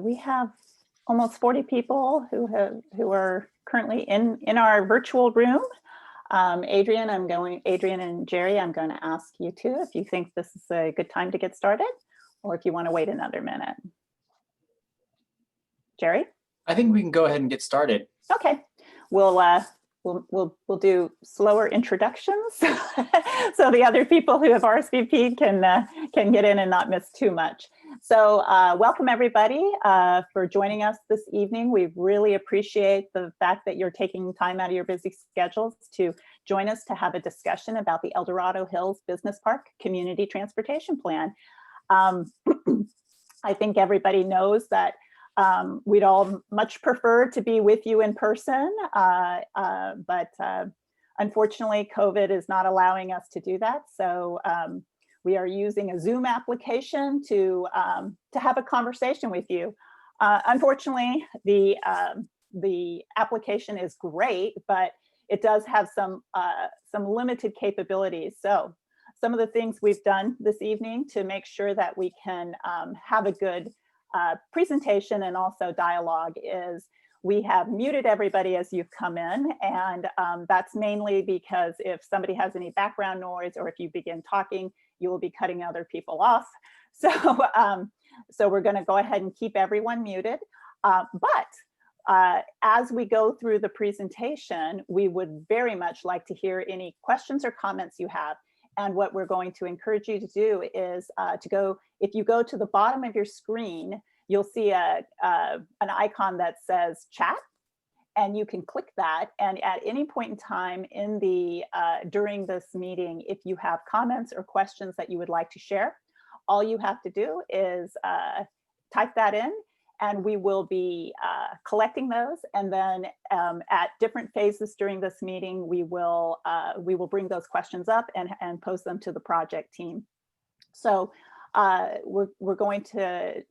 We have almost 40 people who are currently in our virtual room. Adrian and Jerry, I'm going to ask you too if you think this is a good time to get started, or if you want to wait another minute. Jerry? I think we can go ahead and get started. Okay, we'll do slower introductions so the other people who have RSVP'd can get in and not miss too much. So welcome everybody for joining us this evening. We really appreciate the fact that you're taking time out of your busy schedules to join us to have a discussion about the El Dorado Hills Business Park Community Transportation Plan. I think everybody knows that we'd all much prefer to be with you in person, but unfortunately, COVID is not allowing us to do that. So we are using a Zoom application to have a conversation with you. Unfortunately, the application is great, but it does have some limited capabilities. So some of the things we've done this evening to make sure that we can have a good presentation and also dialogue is we have muted everybody as you've come in, and that's mainly because if somebody has any background noise or if you begin talking, you will be cutting other people off. So so we're going to go ahead and keep everyone muted, but as we go through the presentation, we would very much like to hear any questions or comments you have. And what we're going to encourage you to do is if you go to the bottom of your screen, you'll see an icon that says chat, and you can click that. And at any point in time during this meeting, if you have comments or questions that you would like to share, all you have to do is type that in, and we will be collecting those. And then at different phases during this meeting, we will bring those questions up and post them to the project team. So we're going to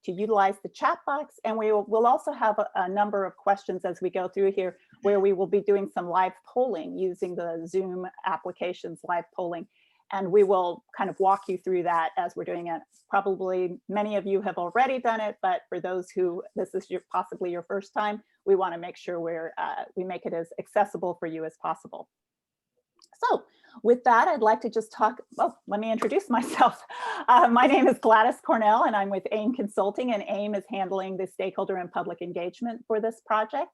utilize the chat box, and we'll also have a number of questions as we go through here, where we will be doing some live polling using the Zoom application's live polling. And we will kind of walk you through that as we're doing it. Probably many of you have already done it, but for those who this is possibly your first time, we want to make sure we make it as accessible for you as possible. So with that, I'd like to just let me introduce myself. My name is Gladys Cornell, and I'm with AIM Consulting, and AIM is handling the stakeholder and public engagement for this project.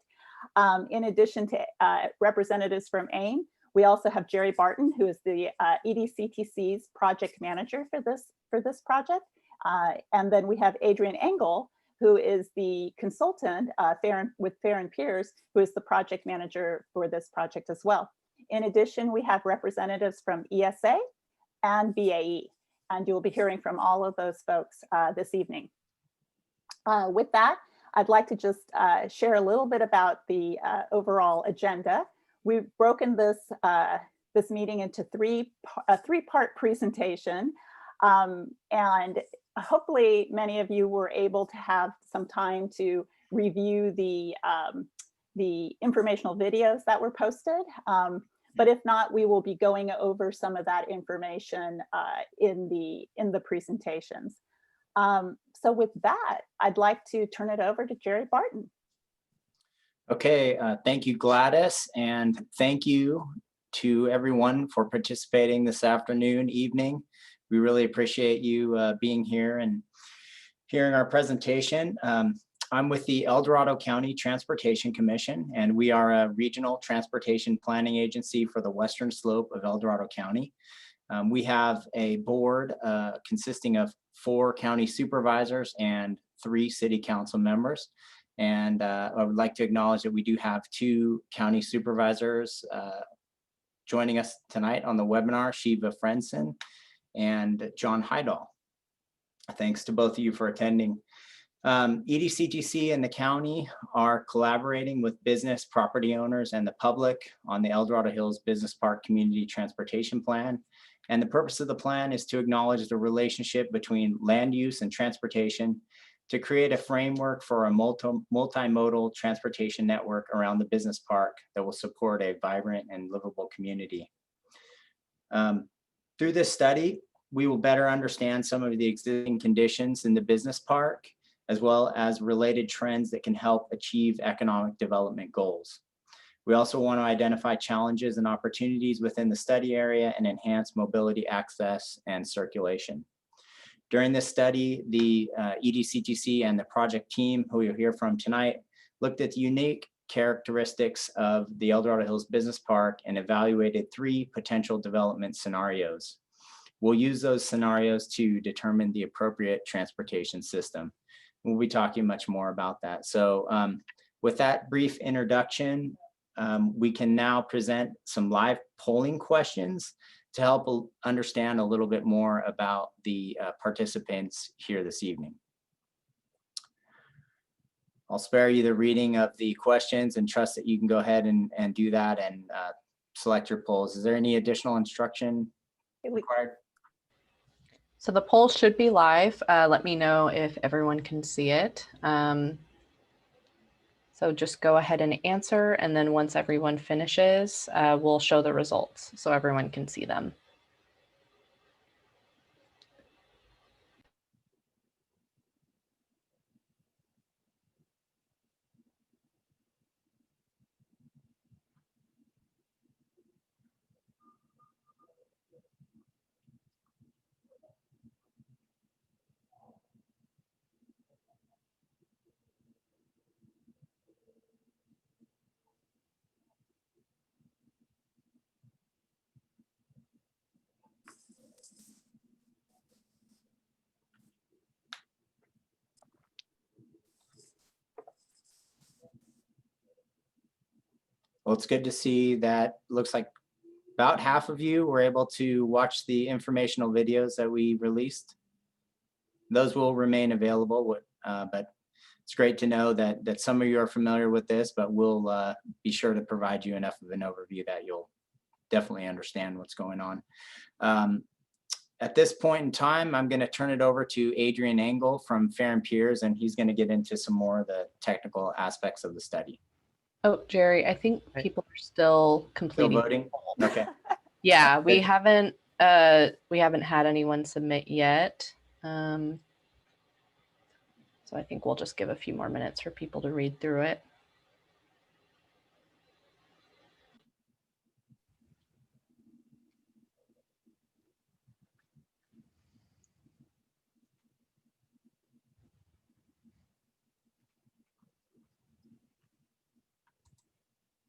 In addition to representatives from AIM, we also have Jerry Barton, who is the EDCTC's project manager for this project. And then we have Adrian Engel, who is the consultant with Fair & Peers, who is the project manager for this project as well. In addition, we have representatives from ESA and BAE, and you'll be hearing from all of those folks this evening. With that, I'd like to just share a little bit about the overall agenda. We've broken this meeting into a three-part presentation, and hopefully many of you were able to have some time to review the informational videos that were posted. But if not, we will be going over some of that information in the presentations. So with that, I'd like to turn it over to Jerry Barton. Okay, thank you, Gladys, and thank you to everyone for participating this afternoon, evening. We really appreciate you being here and hearing our presentation. I'm with the El Dorado County Transportation Commission, and we are a regional transportation planning agency for the western slope of El Dorado County. We have a board consisting of 4 county supervisors and 3 city council members. And I would like to acknowledge that we do have 2 county supervisors joining us tonight on the webinar, Shiva Frenson and John Heidel. Thanks to both of you for attending. EDCTC and the county are collaborating with business, property owners, and the public on the El Dorado Hills Business Park Community Transportation Plan. And the purpose of the plan is to acknowledge the relationship between land use and transportation to create a framework for a multimodal transportation network around the business park that will support a vibrant and livable community. Through this study, we will better understand some of the existing conditions in the business park as well as related trends that can help achieve economic development goals. We also want to identify challenges and opportunities within the study area and enhance mobility access and circulation. During this study, the EDCTC and the project team, who you'll hear from tonight, looked at the unique characteristics of the El Dorado Hills Business Park and evaluated 3 potential development scenarios. We'll use those scenarios to determine the appropriate transportation system. We'll be talking much more about that. So with that brief introduction, we can now present some live polling questions to help understand a little bit more about the participants here this evening. I'll spare you the reading of the questions and trust that you can go ahead and do that and select your polls. Is there any additional instruction required? So the poll should be live. Let me know if everyone can see it. So just go ahead and answer, and then once everyone finishes, we'll show the results so everyone can see them. Well, it's good to see that looks like about half of you were able to watch the informational videos that we released. Those will remain available, but it's great to know that some of you are familiar with this, but we'll be sure to provide you enough of an overview that you'll definitely understand what's going on. At this point in time, I'm going to turn it over to Adrian Engel from Fair and Peers, and he's going to get into some more of the technical aspects of the study. Oh, Jerry, I think people are still completing. Still voting? Okay. Yeah, we haven't had anyone submit yet. So I think we'll just give a few more minutes for people to read through it.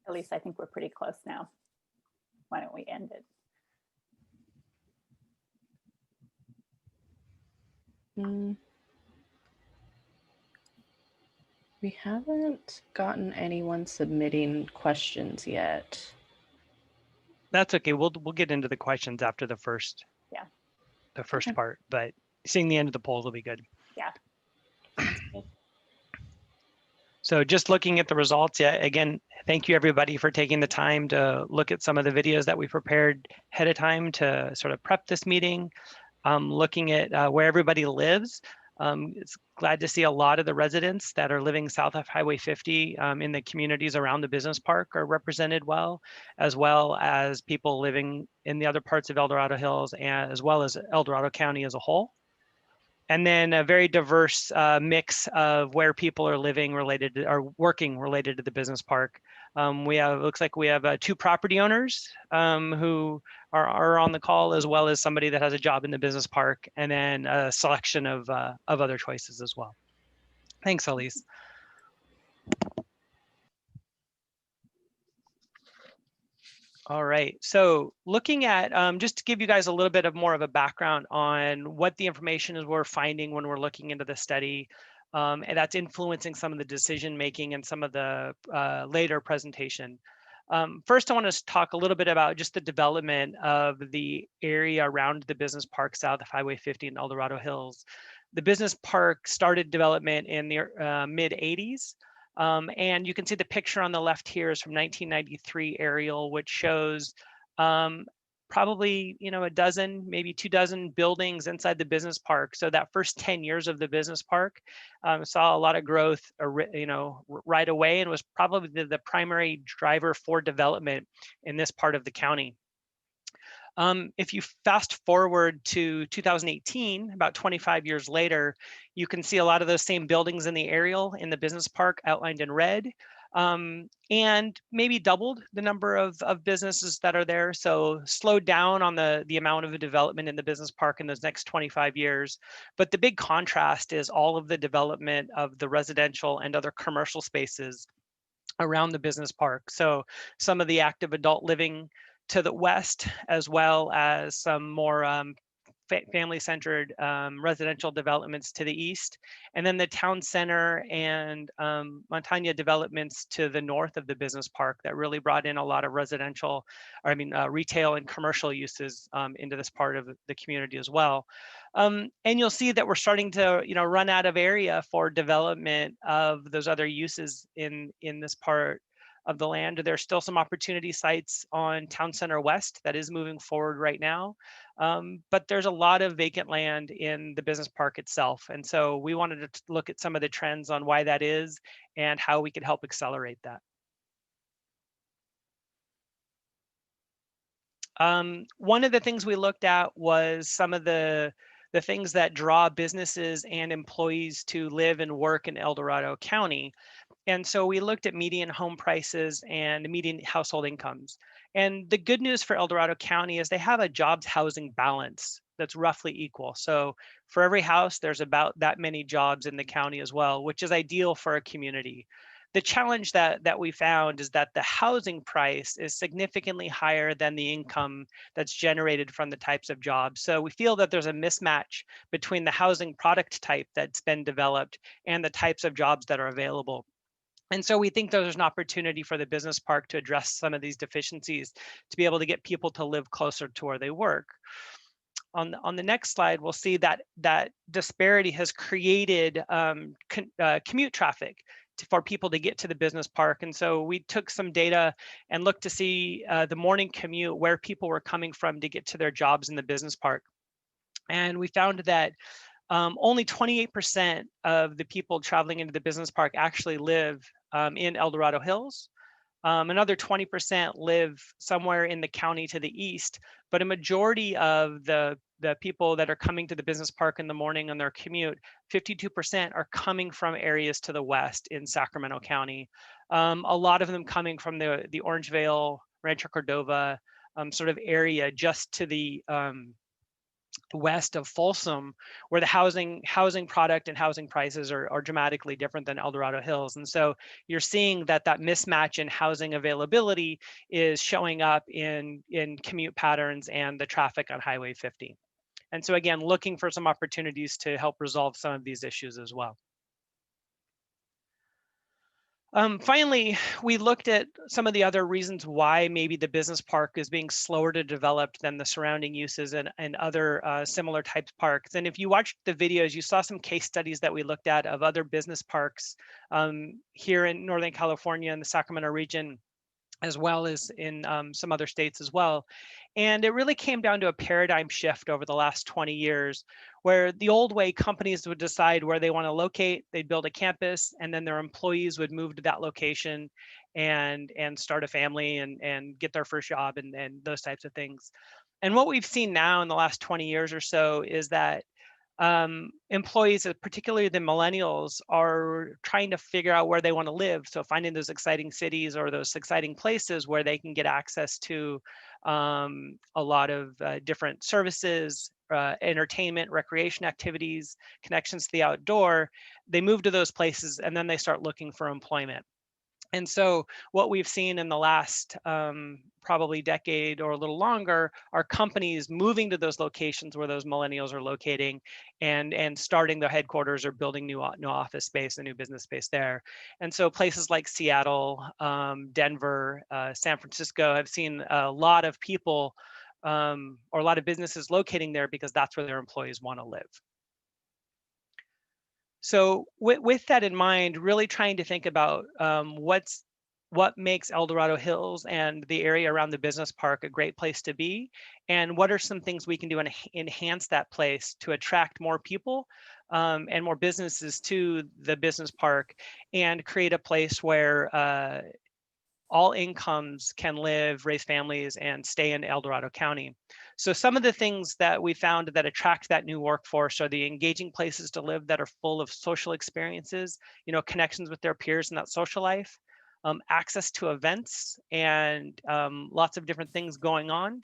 At least I think we're pretty close now. Why don't we end it? We haven't gotten anyone submitting questions yet. That's okay. We'll get into the questions after the first. Yeah. The first part, but seeing the end of the polls will be good. Yeah. So just looking at the results, yeah, again, thank you everybody for taking the time to look at some of the videos that we prepared ahead of time to sort of prep this meeting. Looking at where everybody lives. It's glad to see a lot of the residents that are living south of Highway 50 in the communities around the business park are represented well as people living in the other parts of El Dorado Hills, and as well as El Dorado County as a whole. And then a very diverse mix of where people are living related to, or working related to the business park. Looks like we have 2 property owners who are on the call, as well as somebody that has a job in the business park, and then a selection of other choices as well. Thanks, Elise. All right, so looking at, just to give you guys a little bit of more of a background on what the information is we're finding when we're looking into the study, and that's influencing some of the decision making and some of the later presentation. First, I want to talk a little bit about just the development of the area around the business park south of Highway 50 in El Dorado Hills. The business park started development in the mid 80s. And you can see the picture on the left here is from 1993 aerial, which shows probably, a dozen, maybe 2 dozen buildings inside the business park. So that first 10 years of the business park saw a lot of growth, right away, and was probably the primary driver for development in this part of the county. If you fast forward to 2018, about 25 years later, you can see a lot of those same buildings in the aerial in the business park outlined in red, and maybe doubled the number of businesses that are there. So slowed down on the amount of development in the business park in those next 25 years. But the big contrast is all of the development of the residential and other commercial spaces around the business park. So some of the active adult living to the west, as well as some more family-centered residential developments to the east, and then the town center and Montaigne developments to the north of the business park that really brought in a lot of residential, or I mean, retail and commercial uses into this part of the community as well. And you'll see that we're starting to, run out of area for development of those other uses in this part of the land. There's still some opportunity sites on Town Center West that is moving forward right now. But there's a lot of vacant land in the business park itself. And so we wanted to look at some of the trends on why that is and how we could help accelerate that. One of the things we looked at was some of the things that draw businesses and employees to live and work in El Dorado County. And so we looked at median home prices and median household incomes. And the good news for El Dorado County is they have a jobs housing balance that's roughly equal. So for every house, there's about that many jobs in the county as well, which is ideal for a community. The challenge that we found is that the housing price is significantly higher than the income that's generated from the types of jobs. So we feel that there's a mismatch between the housing product type that's been developed and the types of jobs that are available. And so we think there's an opportunity for the business park to address some of these deficiencies to be able to get people to live closer to where they work. On the next slide, we'll see that disparity has created commute traffic for people to get to the business park. And so we took some data and looked to see the morning commute, where people were coming from to get to their jobs in the business park. And we found that only 28% of the people traveling into the business park actually live in El Dorado Hills. Another 20% live somewhere in the county to the east, but a majority of the people that are coming to the business park in the morning on their commute, 52% are coming from areas to the west in Sacramento County. A lot of them coming from the Orangevale, Rancho Cordova sort of area just to the west of Folsom, where the housing product and housing prices are dramatically different than El Dorado Hills. And so you're seeing that mismatch in housing availability is showing up in commute patterns and the traffic on Highway 50. And so again, looking for some opportunities to help resolve some of these issues as well. Finally, we looked at some of the other reasons why maybe the business park is being slower to develop than the surrounding uses and other similar types parks. And if you watched the videos, you saw some case studies that we looked at of other business parks here in Northern California and the Sacramento region, as well as in some other states as well. And it really came down to a paradigm shift over the last 20 years, where the old way companies would decide where they want to locate, they'd build a campus, and then their employees would move to that location and start a family and get their first job and those types of things. And what we've seen now in the last 20 years or so is that employees, particularly the millennials, are trying to figure out where they want to live. So finding those exciting cities or those exciting places where they can get access to a lot of different services, entertainment, recreation activities, connections to the outdoor. They move to those places and then they start looking for employment. And so what we've seen in the last probably decade or a little longer are companies moving to those locations where those millennials are locating and starting their headquarters or building new office space and new business space there. And so places like Seattle, Denver, San Francisco have seen a lot of people or a lot of businesses locating there because that's where their employees want to live. So with that in mind, really trying to think about what makes El Dorado Hills and the area around the business park a great place to be, and what are some things we can do to enhance that place to attract more people and more businesses to the business park and create a place where all incomes can live, raise families, and stay in El Dorado County. So some of the things that we found that attract that new workforce are the engaging places to live that are full of social experiences, connections with their peers in that social life, access to events, and lots of different things going on.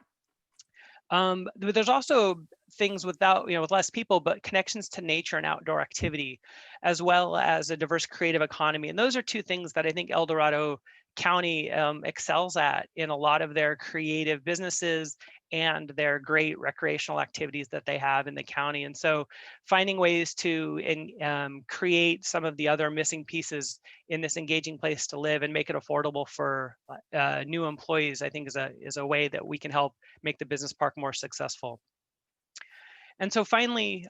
But there's also things with less people, but connections to nature and outdoor activity, as well as a diverse creative economy. And those are two things that I think El Dorado County excels at in a lot of their creative businesses and their great recreational activities that they have in the county. And so finding ways to create some of the other missing pieces in this engaging place to live and make it affordable for new employees, I think is a way that we can help make the business park more successful. And so finally,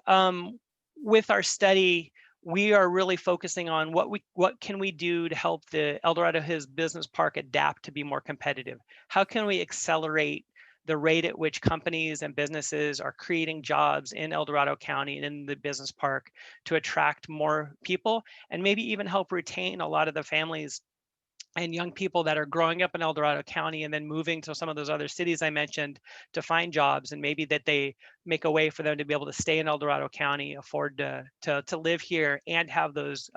with our study, we are really focusing on what can we do to help the El Dorado Hills Business Park adapt to be more competitive? How can we accelerate the rate at which companies and businesses are creating jobs in El Dorado County and in the business park to attract more people and maybe even help retain a lot of the families and young people that are growing up in El Dorado County and then moving to some of those other cities I mentioned to find jobs, and maybe that they make a way for them to be able to stay in El Dorado County, afford to live here and have those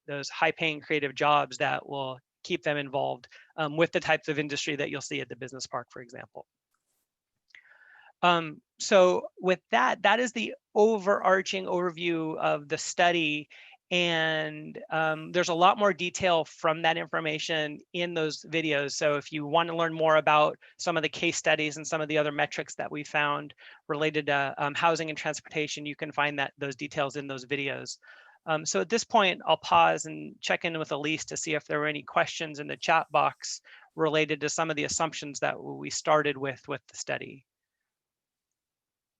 those high-paying creative jobs that will keep them involved with the types of industry that you'll see at the business park, for example. So with that, that is the overarching overview of the study. And there's a lot more detail from that information in those videos. So if you want to learn more about some of the case studies and some of the other metrics that we found related to housing and transportation, you can find those details in those videos. So at this point, I'll pause and check in with Elise to see if there were any questions in the chat box related to some of the assumptions that we started with the study.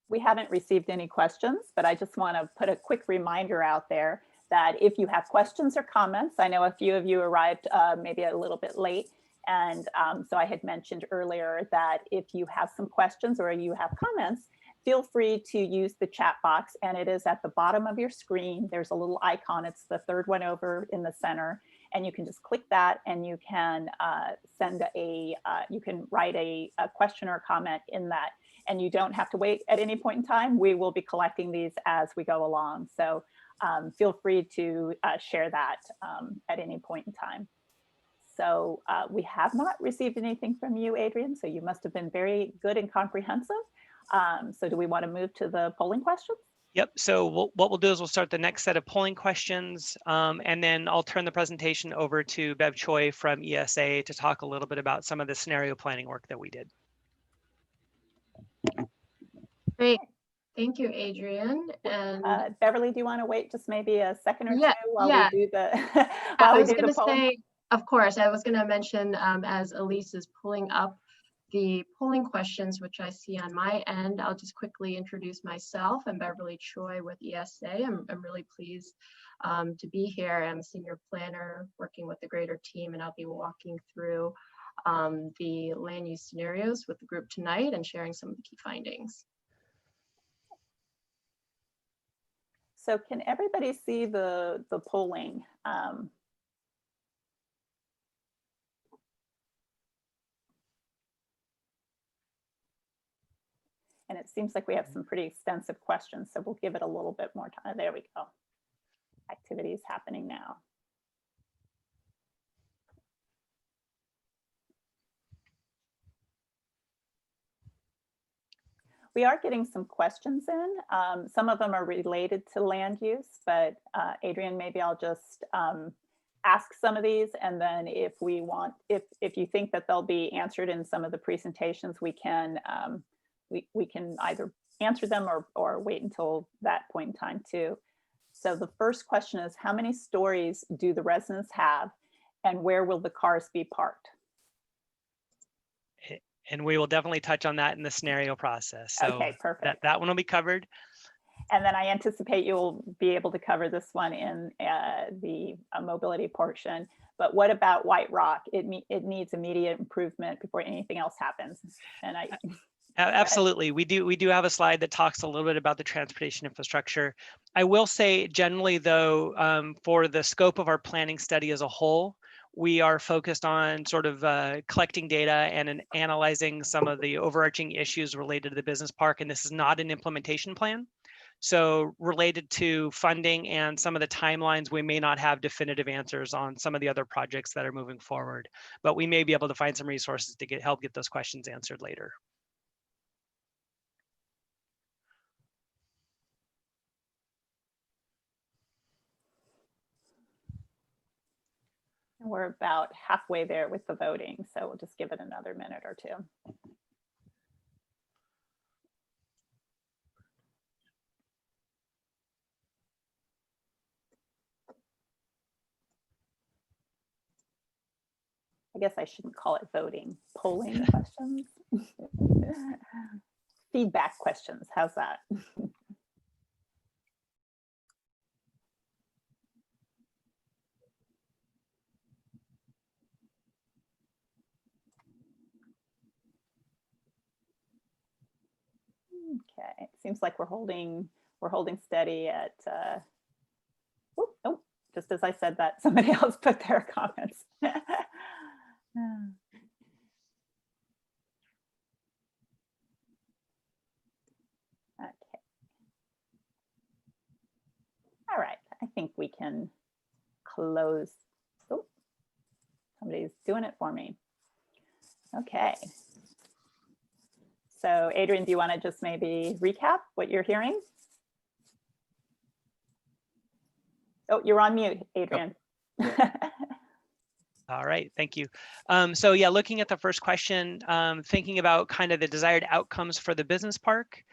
We haven't received any questions, but I just want to put a quick reminder out there that if you have questions or comments, I know a few of you arrived maybe a little bit late. And so I had mentioned earlier that if you have some questions or you have comments, feel free to use the chat box, and it is at the bottom of your screen. There's a little icon. It's the third one over in the center, and you can just click that and you can you can write a question or comment in that. And you don't have to wait at any point in time. We will be collecting these as we go along. So feel free to share that at any point in time. So we have not received anything from you, Adrian, so you must have been very good and comprehensive. So do we want to move to the polling questions? Yep, so what we'll do is we'll start the next set of polling questions, and then I'll turn the presentation over to Bev Choi from ESA to talk a little bit about some of the scenario planning work that we did. Great. Thank you, Adrian. And Beverly, do you want to wait just maybe a second or two while we do the I was going to say, of course, I was going to mention as Elise is pulling up the polling questions, which I see on my end, I'll just quickly introduce myself. I'm Beverly Choi with ESA. I'm really pleased to be here. I'm a senior planner working with the greater team, and I'll be walking through the land use scenarios with the group tonight and sharing some of the key findings. So can everybody see the polling? And it seems like we have some pretty extensive questions, so we'll give it a little bit more time. There we go. Activity is happening now. We are getting some questions in. Some of them are related to land use, but Adrian, maybe I'll just ask some of these, and then if you think that they'll be answered in some of the presentations, we can either answer them or wait until that point in time too. So the first question is, how many stories do the residents have, and where will the cars be parked? And we will definitely touch on that in the scenario process. So okay, perfect. That one will be covered. And then I anticipate you'll be able to cover this one in the mobility portion. But what about White Rock? It needs immediate improvement before anything else happens. And absolutely, we do have a slide that talks a little bit about the transportation infrastructure. I will say generally though, for the scope of our planning study as a whole, we are focused on sort of collecting data and analyzing some of the overarching issues related to the business park. And this is not an implementation plan. So related to funding and some of the timelines, we may not have definitive answers on some of the other projects that are moving forward, but we may be able to find some resources to help get those questions answered later. We're about halfway there with the voting, so we'll just give it another minute or two. I guess I shouldn't call it voting, polling questions. Feedback questions, how's that? Okay, it seems like we're holding steady at, oh, just as I said that, somebody else put their comments. Okay. All right, I think we can close. Oh, somebody's doing it for me. Okay. So Adrian, do you want to just maybe recap what you're hearing? Oh, you're on mute, Adrian. Oh. All right, thank you. So yeah, looking at the first question, thinking about kind of the desired outcomes for the business park.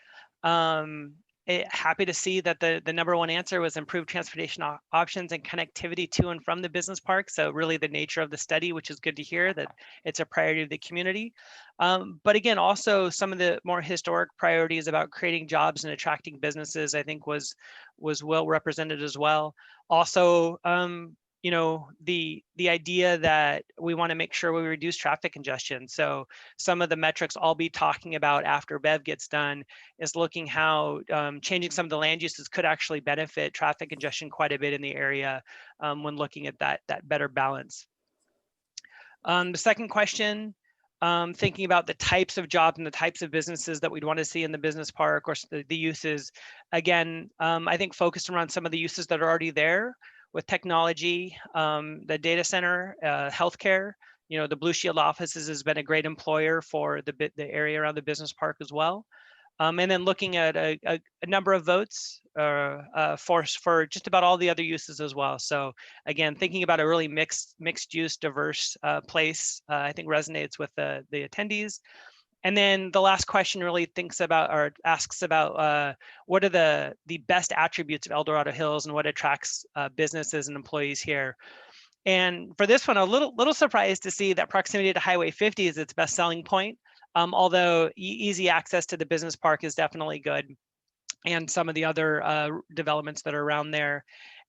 Happy to see that the #1 answer was improved transportation options and connectivity to and from the business park. So really the nature of the study, which is good to hear that it's a priority of the community. But again, also some of the more historic priorities about creating jobs and attracting businesses, I think was well represented as well. Also, you know, the idea that we want to make sure we reduce traffic congestion. So some of the metrics I'll be talking about after Bev gets done is looking how changing some of the land uses could actually benefit traffic congestion quite a bit in the area when looking at that better balance. The second question, thinking about the types of jobs and the types of businesses that we'd want to see in the business park, or the uses. Again, I think focused around some of the uses that are already there with technology, the data center, healthcare. You know, the Blue Shield offices has been a great employer for the area around the business park as well. And then looking at a number of votes for just about all the other uses as well. So again, thinking about a really mixed use, diverse place, I think resonates with the attendees. And then the last question really thinks about or asks about what are the best attributes of El Dorado Hills and what attracts businesses and employees here. And for this one, a little surprised to see that proximity to Highway 50 is its best selling point. Although easy access to the business park is definitely good, and some of the other developments that are around there.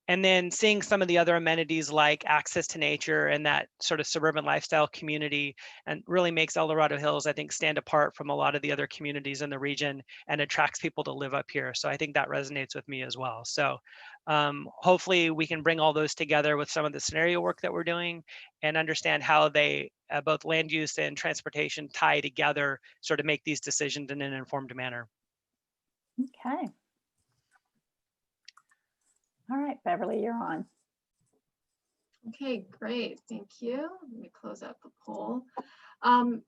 And then seeing some of the other amenities like access to nature and that sort of suburban lifestyle community, and really makes El Dorado Hills, I think, stand apart from a lot of the other communities in the region and attracts people to live up here. So I think that resonates with me as well. So hopefully we can bring all those together with some of the scenario work that we're doing and understand how they, both land use and transportation, tie together, sort of make these decisions in an informed manner. Okay. All right, Beverly, you're on. Okay, great, thank you. Let me close out the poll. And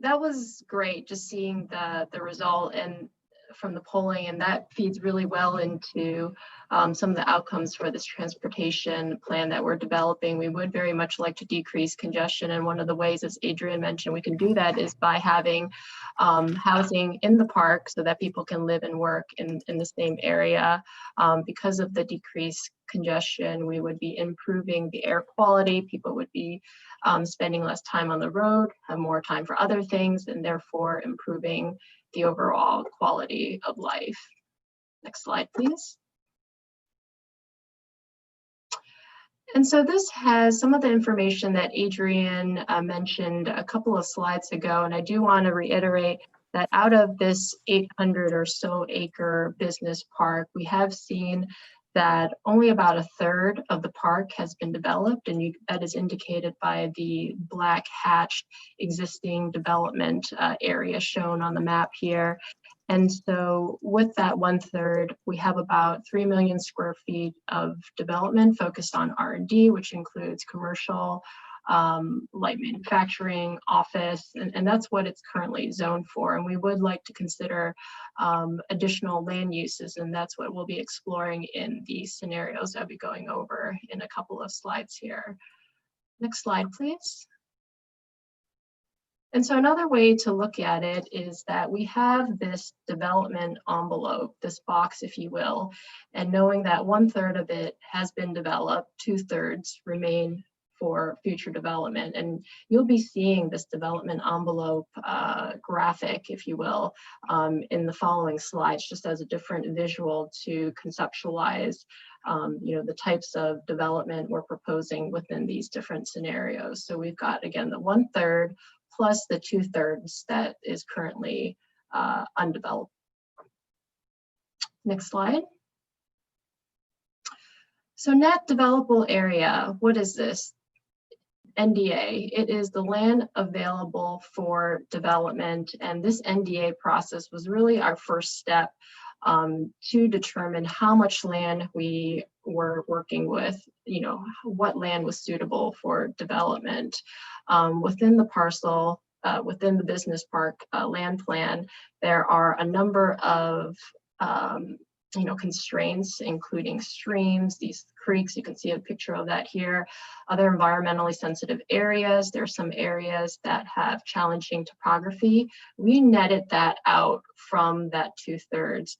that was great, just seeing the result and from the polling, and that feeds really well into some of the outcomes for this transportation plan that we're developing. We would very much like to decrease congestion, and one of the ways, as Adrian mentioned, we can do that is by having housing in the park so that people can live and work in the same area. Because of the decreased congestion, we would be improving the air quality. People would be spending less time on the road, have more time for other things, and therefore improving the overall quality of life. Next slide, please. And so this has some of the information that Adrian mentioned a couple of slides ago, and I do want to reiterate that out of this 800 or so acre business park, we have seen that only about a third of the park has been developed, and that is indicated by the black hatched existing development area shown on the map here. And so with that 1/3, we have about 3 million square feet of development focused on R&D, which includes commercial, light manufacturing, office, and that's what it's currently zoned for. And we would like to consider additional land uses, and that's what we'll be exploring in the scenarios I'll be going over in a couple of slides here. Next slide, please. And so another way to look at it is that we have this development envelope, this box, if you will, and knowing that 1/3 of it has been developed, 2/3 remain for future development. And you'll be seeing this development envelope graphic, if you will, in the following slides, just as a different visual to conceptualize the types of development we're proposing within these different scenarios. So we've got, again, the 1/3 plus the 2/3 that is currently undeveloped. Next slide. So net developable area, what is this? NDA, it is the land available for development, and this NDA process was really our first step to determine how much land we were working with, what land was suitable for development. Within the parcel, within the business park land plan, there are a number of constraints, including streams, these creeks, you can see a picture of that here, other environmentally sensitive areas. There are some areas that have challenging topography. We netted that out from that 2/3.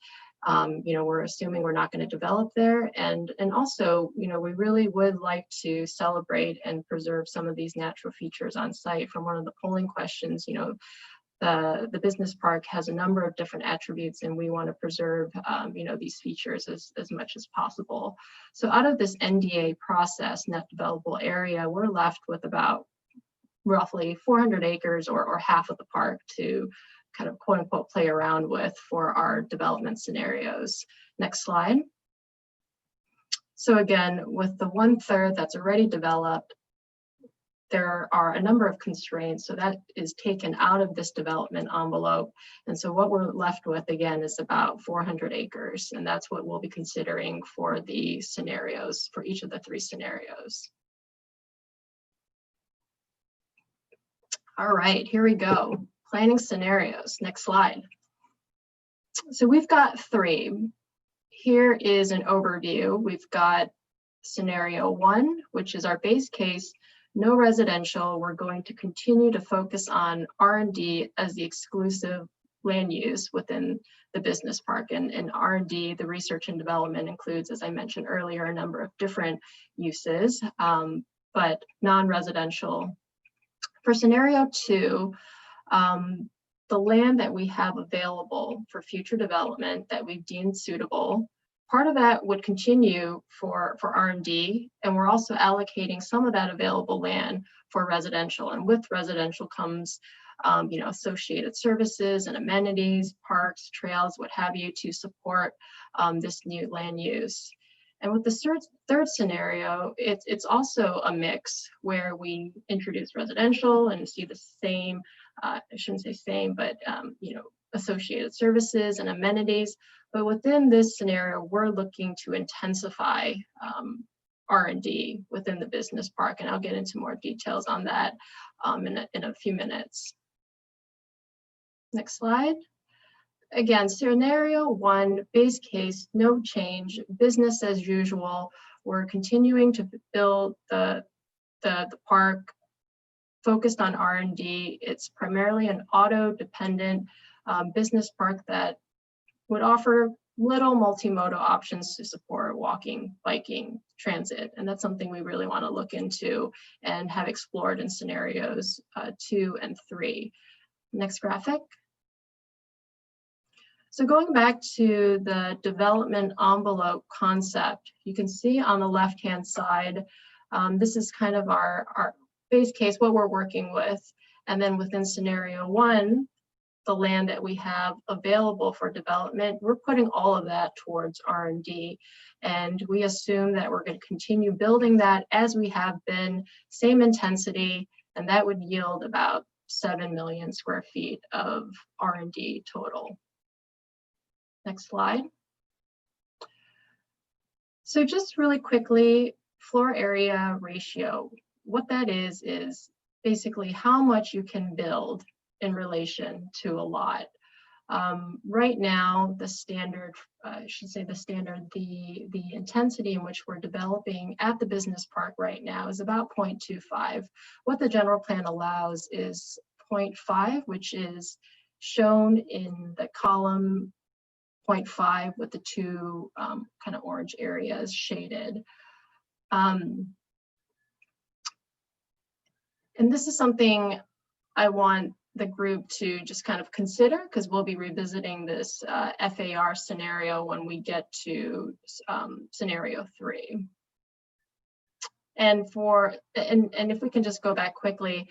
We're assuming we're not going to develop there. And also, we really would like to celebrate and preserve some of these natural features on site. From one of the polling questions, the business park has a number of different attributes, and we want to preserve, these features as much as possible. So out of this NDA process, net developable area, we're left with about roughly 400 acres or half of the park to kind of quote unquote play around with for our development scenarios. Next slide. So again, with the 1/3 that's already developed, there are a number of constraints, so that is taken out of this development envelope. And so what we're left with, again, is about 400 acres, and that's what we'll be considering for the scenarios, for each of the 3 scenarios. All right, here we go. Planning scenarios. Next slide. So we've got 3. Here is an overview. We've got scenario 1, which is our base case. No residential. We're going to continue to focus on R&D as the exclusive land use within the business park. And R&D, the research and development, includes, as I mentioned earlier, a number of different uses, but non-residential. For scenario 2, the land that we have available for future development that we've deemed suitable, part of that would continue for R&D, and we're also allocating some of that available land for residential. And with residential comes, associated services and amenities, parks, trails, what have you, to support this new land use. And with the third scenario, it's also a mix where we introduce residential and see the same, I shouldn't say same, but associated services and amenities. But within this scenario, we're looking to intensify R&D within the business park, and I'll get into more details on that in a few minutes. Next slide. Again, scenario 1, base case, no change, business as usual. We're continuing to build the park focused on R&D. It's primarily an auto-dependent business park that would offer little multimodal options to support walking, biking, transit. And that's something we really want to look into and have explored in scenarios 2 and 3. Next graphic. So going back to the development envelope concept, you can see on the left-hand side, this is kind of our base case, what we're working with. And then within scenario 1, the land that we have available for development, we're putting all of that towards R&D. And we assume that we're going to continue building that as we have been, same intensity, and that would yield about 7 million square feet of R&D total. Next slide. So just really quickly, floor area ratio. What that is basically how much you can build in relation to a lot. Right now, the standard, I should say the intensity in which we're developing at the business park right now is about 0.25. What the general plan allows is 0.5, which is shown in the column 0.5 with the two kind of orange areas shaded. And this is something I want the group to just kind of consider, because we'll be revisiting this FAR scenario when we get to scenario 3. And if we can just go back quickly,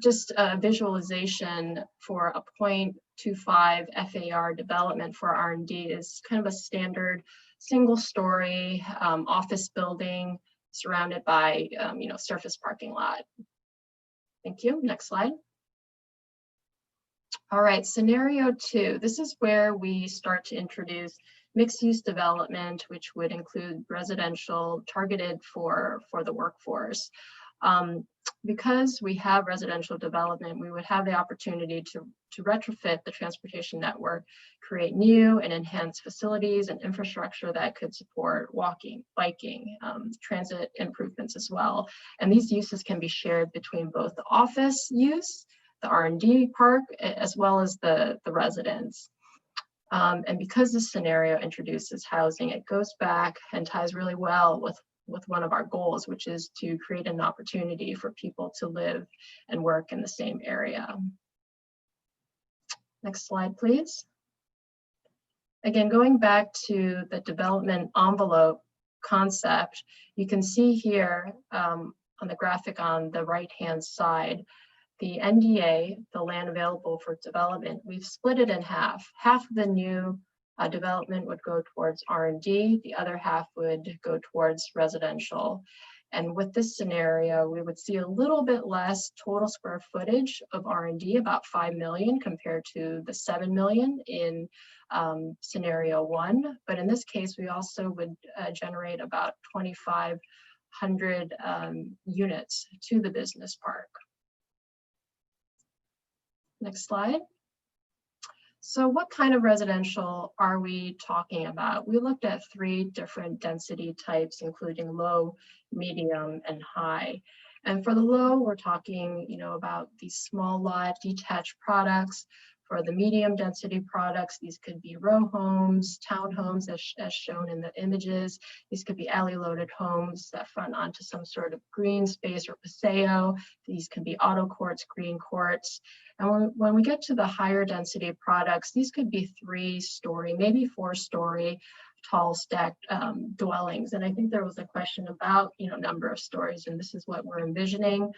just a visualization for a 0.25 FAR development for R&D is kind of a standard single-story office building surrounded by surface parking lot. Thank you. Next slide. All right, scenario 2. This is where we start to introduce mixed-use development, which would include residential targeted for the workforce. Because we have residential development, we would have the opportunity to retrofit the transportation network, create new and enhanced facilities and infrastructure that could support walking, biking, transit improvements as well. And these uses can be shared between both the office use, the R&D park, as well as the residents. And because this scenario introduces housing, it goes back and ties really well with one of our goals, which is to create an opportunity for people to live and work in the same area. Next slide, please. Again, going back to the development envelope concept, you can see here on the graphic on the right-hand side, the NDA, the land available for development, we've split it in half. Half of the new development would go towards R&D, the other half would go towards residential. And with this scenario, we would see a little bit less total square footage of R&D, about 5 million compared to the 7 million in scenario 1. But in this case, we also would generate about 2,500 units to the business park. Next slide. So what kind of residential are we talking about? We looked at 3 different density types, including low, medium, and high. And for the low, we're talking, about these small lot detached products. For the medium density products, these could be row homes, townhomes as shown in the images. These could be alley loaded homes that front onto some sort of green space or paseo. These can be auto courts, green courts. And when we get to the higher density products, these could be 3-story, maybe 4-story tall stacked dwellings. And I think there was a question about, number of stories, and this is what we're envisioning.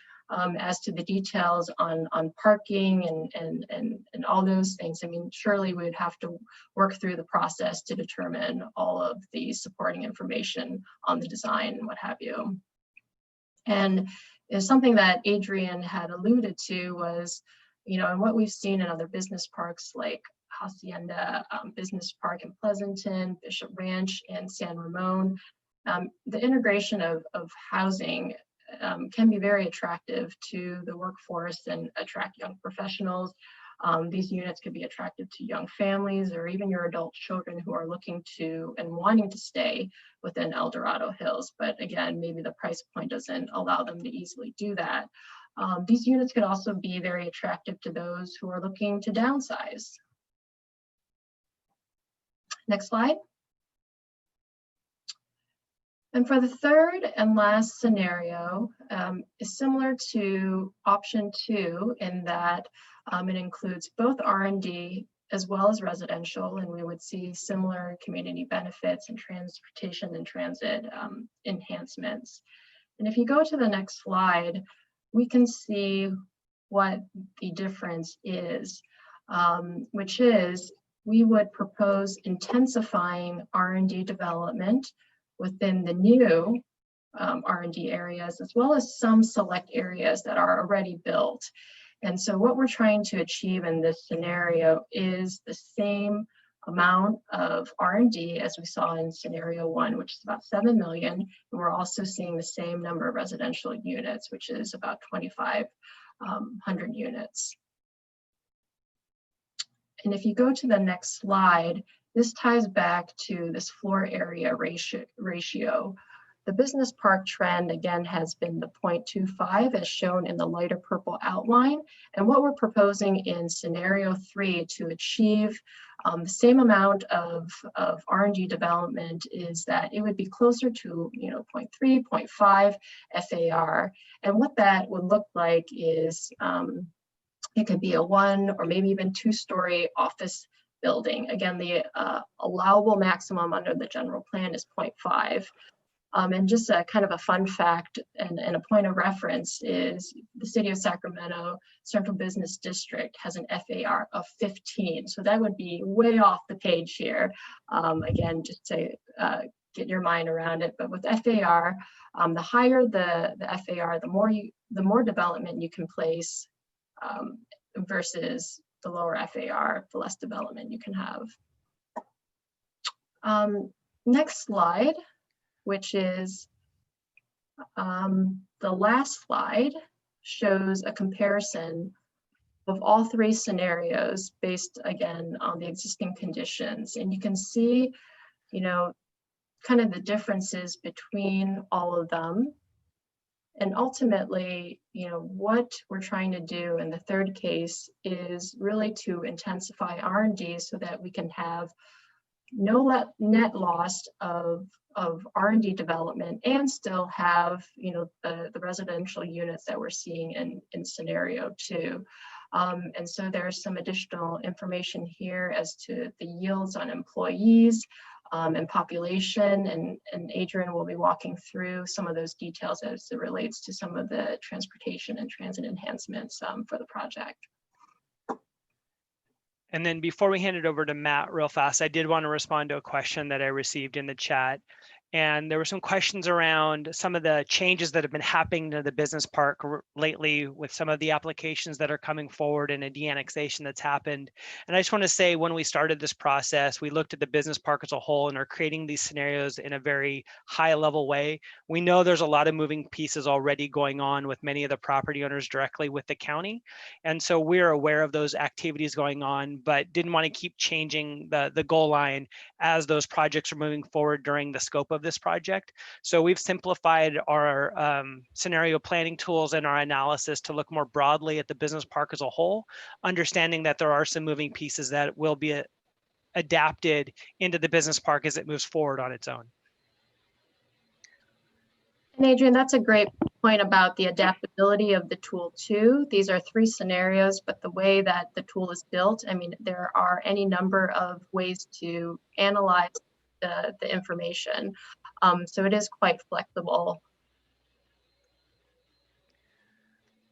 As to the details on parking and all those things, I mean, surely we would have to work through the process to determine all of the supporting information on the design and what have you. And something that Adrian had alluded to was, and what we've seen in other business parks like Hacienda Business Park in Pleasanton, Bishop Ranch, and San Ramon, the integration of housing can be very attractive to the workforce and attract young professionals. These units could be attractive to young families or even your adult children who are looking to and wanting to stay within El Dorado Hills. But again, maybe the price point doesn't allow them to easily do that. These units could also be very attractive to those who are looking to downsize. Next slide. And for the third and last scenario, is similar to option 2 in that it includes both R&D as well as residential, and we would see similar community benefits and transportation and transit enhancements. And if you go to the next slide, we can see what the difference is, which is we would propose intensifying R&D development within the new R&D areas, as well as some select areas that are already built. And so what we're trying to achieve in this scenario is the same amount of R&D as we saw in scenario 1, which is about 7 million. And we're also seeing the same number of residential units, which is about 2,500 units. And if you go to the next slide, this ties back to this floor area ratio. The business park trend, again, has been the 0.25 as shown in the lighter purple outline. And what we're proposing in scenario 3 to achieve the same amount of R&D development is that it would be closer to 0.3, 0.5 FAR. And what that would look like is it could be a 1 or maybe even 2-story office building. Again, the allowable maximum under the general plan is 0.5. And just a kind of a fun fact and a point of reference is the city of Sacramento Central Business District has an FAR of 15. So that would be way off the page here. Again, just to get your mind around it. But with FAR, the higher the FAR, the more development you can place versus the lower FAR, the less development you can have. Next slide, which is the last slide, shows a comparison of all 3 scenarios based, again, on the existing conditions. And you can see, kind of the differences between all of them. And ultimately, what we're trying to do in the third case is really to intensify R&D so that we can have no net loss of R&D development and still have the residential units that we're seeing in scenario 2. And so there's some additional information here as to the yields on employees and population, and Adrian will be walking through some of those details as it relates to some of the transportation and transit enhancements for the project. And then before we hand it over to Matt real fast, I did want to respond to a question that I received in the chat. And there were some questions around some of the changes that have been happening to the business park lately with some of the applications that are coming forward and a de-annexation that's happened. And I just want to say, when we started this process, we looked at the business park as a whole and are creating these scenarios in a very high level way. We know there's a lot of moving pieces already going on with many of the property owners directly with the county. And so we're aware of those activities going on, but didn't want to keep changing the goal line as those projects are moving forward during the scope of this project. So we've simplified our scenario planning tools and our analysis to look more broadly at the business park as a whole, understanding that there are some moving pieces that will be adapted into the business park as it moves forward on its own. And Adrian, that's a great point about the adaptability of the tool too. These are 3 scenarios, but the way that the tool is built, I mean, there are any number of ways to analyze the information. So it is quite flexible.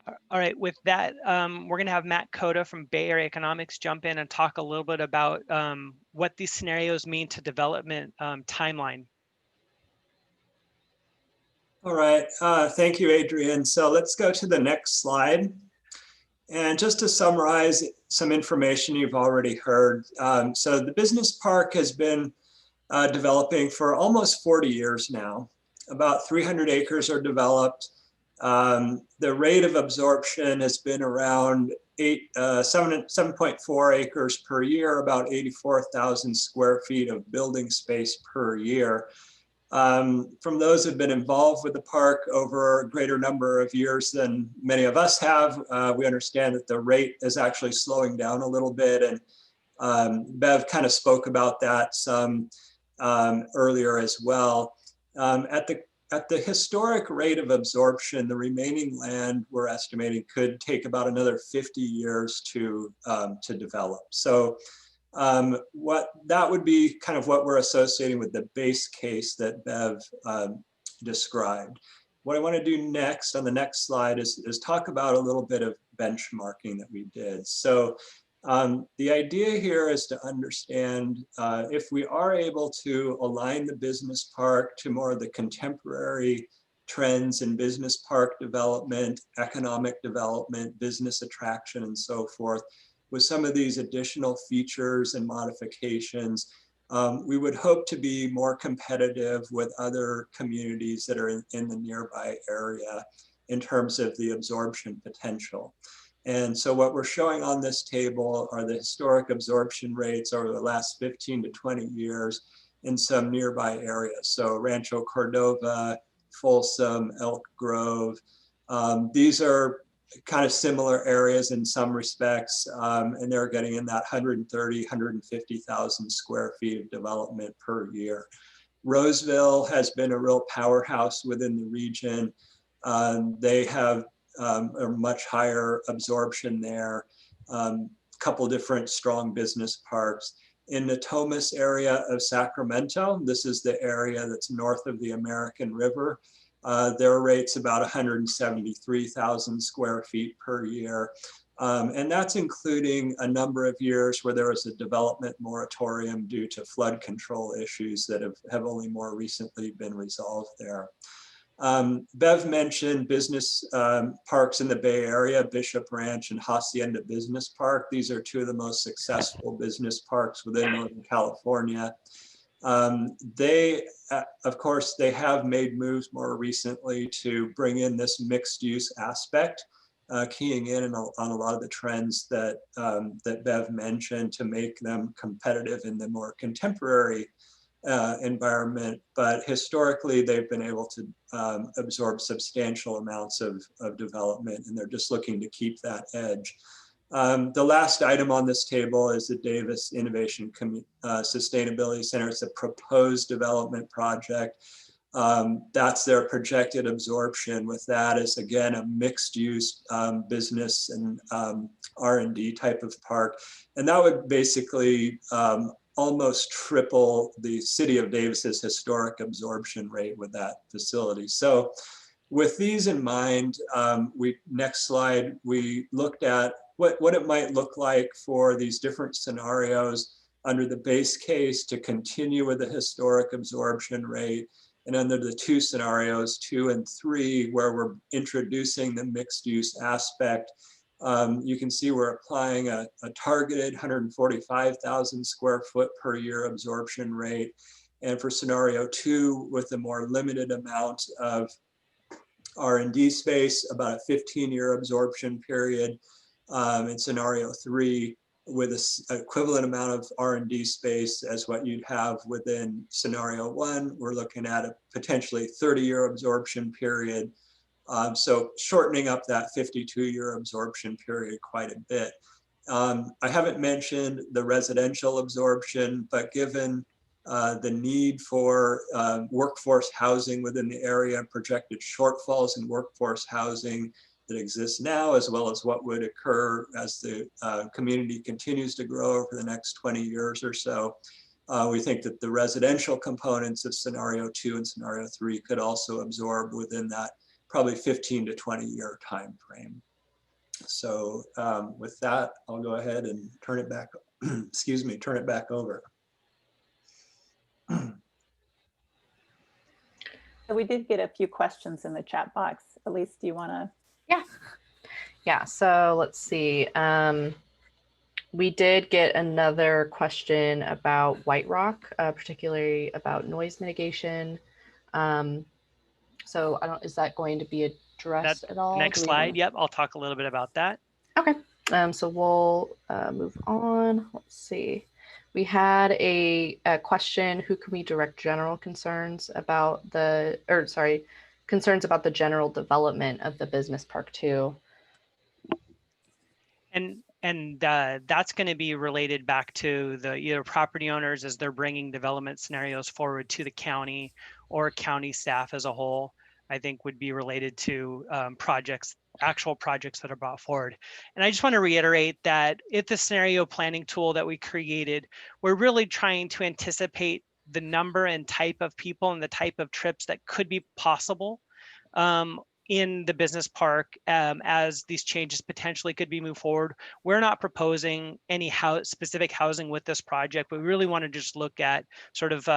All right, with that, we're going to have Matt Cota from Bay Area Economics jump in and talk a little bit about what these scenarios mean to development timeline. All right, thank you, Adrian. So let's go to the next slide. And just to summarize some information you've already heard. So the business park has been developing for almost 40 years now. About 300 acres are developed. The rate of absorption has been around 7.4 acres per year, about 84,000 square feet of building space per year. From those who've been involved with the park over a greater number of years than many of us have, we understand that the rate is actually slowing down a little bit. And Bev kind of spoke about that some earlier as well. At the historic rate of absorption, the remaining land we're estimating could take about another 50 years to develop. So what that would be kind of what we're associating with the base case that Bev described. what I want to do next on the next slide is talk about a little bit of benchmarking that we did. So the idea here is to understand if we are able to align the business park to more of the contemporary trends in business park development, economic development, business attraction, and so forth, with some of these additional features and modifications, we would hope to be more competitive with other communities that are in the nearby area in terms of the absorption potential. And so what we're showing on this table are the historic absorption rates over the last 15 to 20 years in some nearby areas. So Rancho Cordova, Folsom, Elk Grove. These are kind of similar areas in some respects, and they're getting in that 130, 150,000 square feet of development per year. Roseville has been a real powerhouse within the region. They have a much higher absorption there, couple different strong business parks. In the Natomas area of Sacramento, this is the area that's north of the American River. Their rate's about 173,000 square feet per year. And that's including a number of years where there was a development moratorium due to flood control issues that have only more recently been resolved there. Bev mentioned business parks in the Bay Area, Bishop Ranch and Hacienda Business Park. These are two of the most successful business parks within Northern California. Of course, they have made moves more recently to bring in this mixed use aspect, keying in on a lot of the trends that, that Bev mentioned to make them competitive in the more contemporary environment. But historically, they've been able to absorb substantial amounts of development, and they're just looking to keep that edge. The last item on this table is the Davis Innovation Sustainability Center. It's a proposed development project. That's their projected absorption. With that is, again, a mixed use business and R&D type of park. And that would basically almost triple the city of Davis's historic absorption rate with that facility. So with these in mind, next slide, we looked at what it might look like for these different scenarios under the base case to continue with the historic absorption rate, and under the two scenarios, 2 and 3, where we're introducing the mixed use aspect. You can see we're applying a targeted 145,000 square foot per year absorption rate. And for scenario 2, with a more limited amount of R&D space, about a 15-year absorption period. In scenario 3, with an equivalent amount of R&D space as what you'd have within scenario 1, we're looking at a potentially 30-year absorption period. So shortening up that 52-year absorption period quite a bit. I haven't mentioned the residential absorption, but given the need for workforce housing within the area, projected shortfalls in workforce housing that exists now, as well as what would occur as the community continues to grow over the next 20 years or so, we think that the residential components of scenario 2 and scenario 3 could also absorb within that probably 15 to 20 year time frame. So with that, I'll go ahead and turn it back, excuse me, turn it back over. So we did get a few questions in the chat box. Elise, do you want to? Yeah, so let's see. We did get another question about White Rock, particularly about noise mitigation. So is that going to be addressed at all? Next slide. Yep, I'll talk a little bit about that. Okay, so we'll move on. Let's see. We had a question, who can we direct general concerns about concerns about the general development of the business park too? And that's going to be related back to the either property owners as they're bringing development scenarios forward to the county, or county staff as a whole. I think would be related to actual projects that are brought forward. And I just want to reiterate that if the scenario planning tool that we created, we're really trying to anticipate the number and type of people and the type of trips that could be possible in the business park as these changes potentially could be moved forward. We're not proposing any specific housing with this project, but we really want to just look at sort of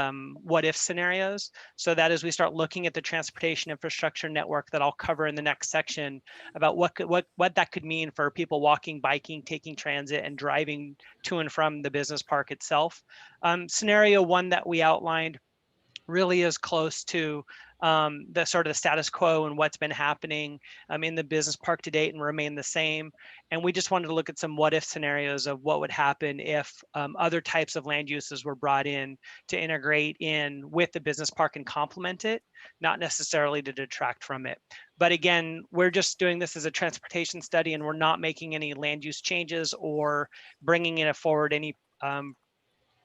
what if scenarios. So that as we start looking at the transportation infrastructure network that I'll cover in the next section about what that could mean for people walking, biking, taking transit, and driving to and from the business park itself. Scenario one that we outlined really is close to the sort of the status quo and what's been happening in the business park to date and remain the same. And we just wanted to look at some what if scenarios of what would happen if other types of land uses were brought in to integrate in with the business park and complement it, not necessarily to detract from it. But again, we're just doing this as a transportation study, and we're not making any land use changes or bringing it forward any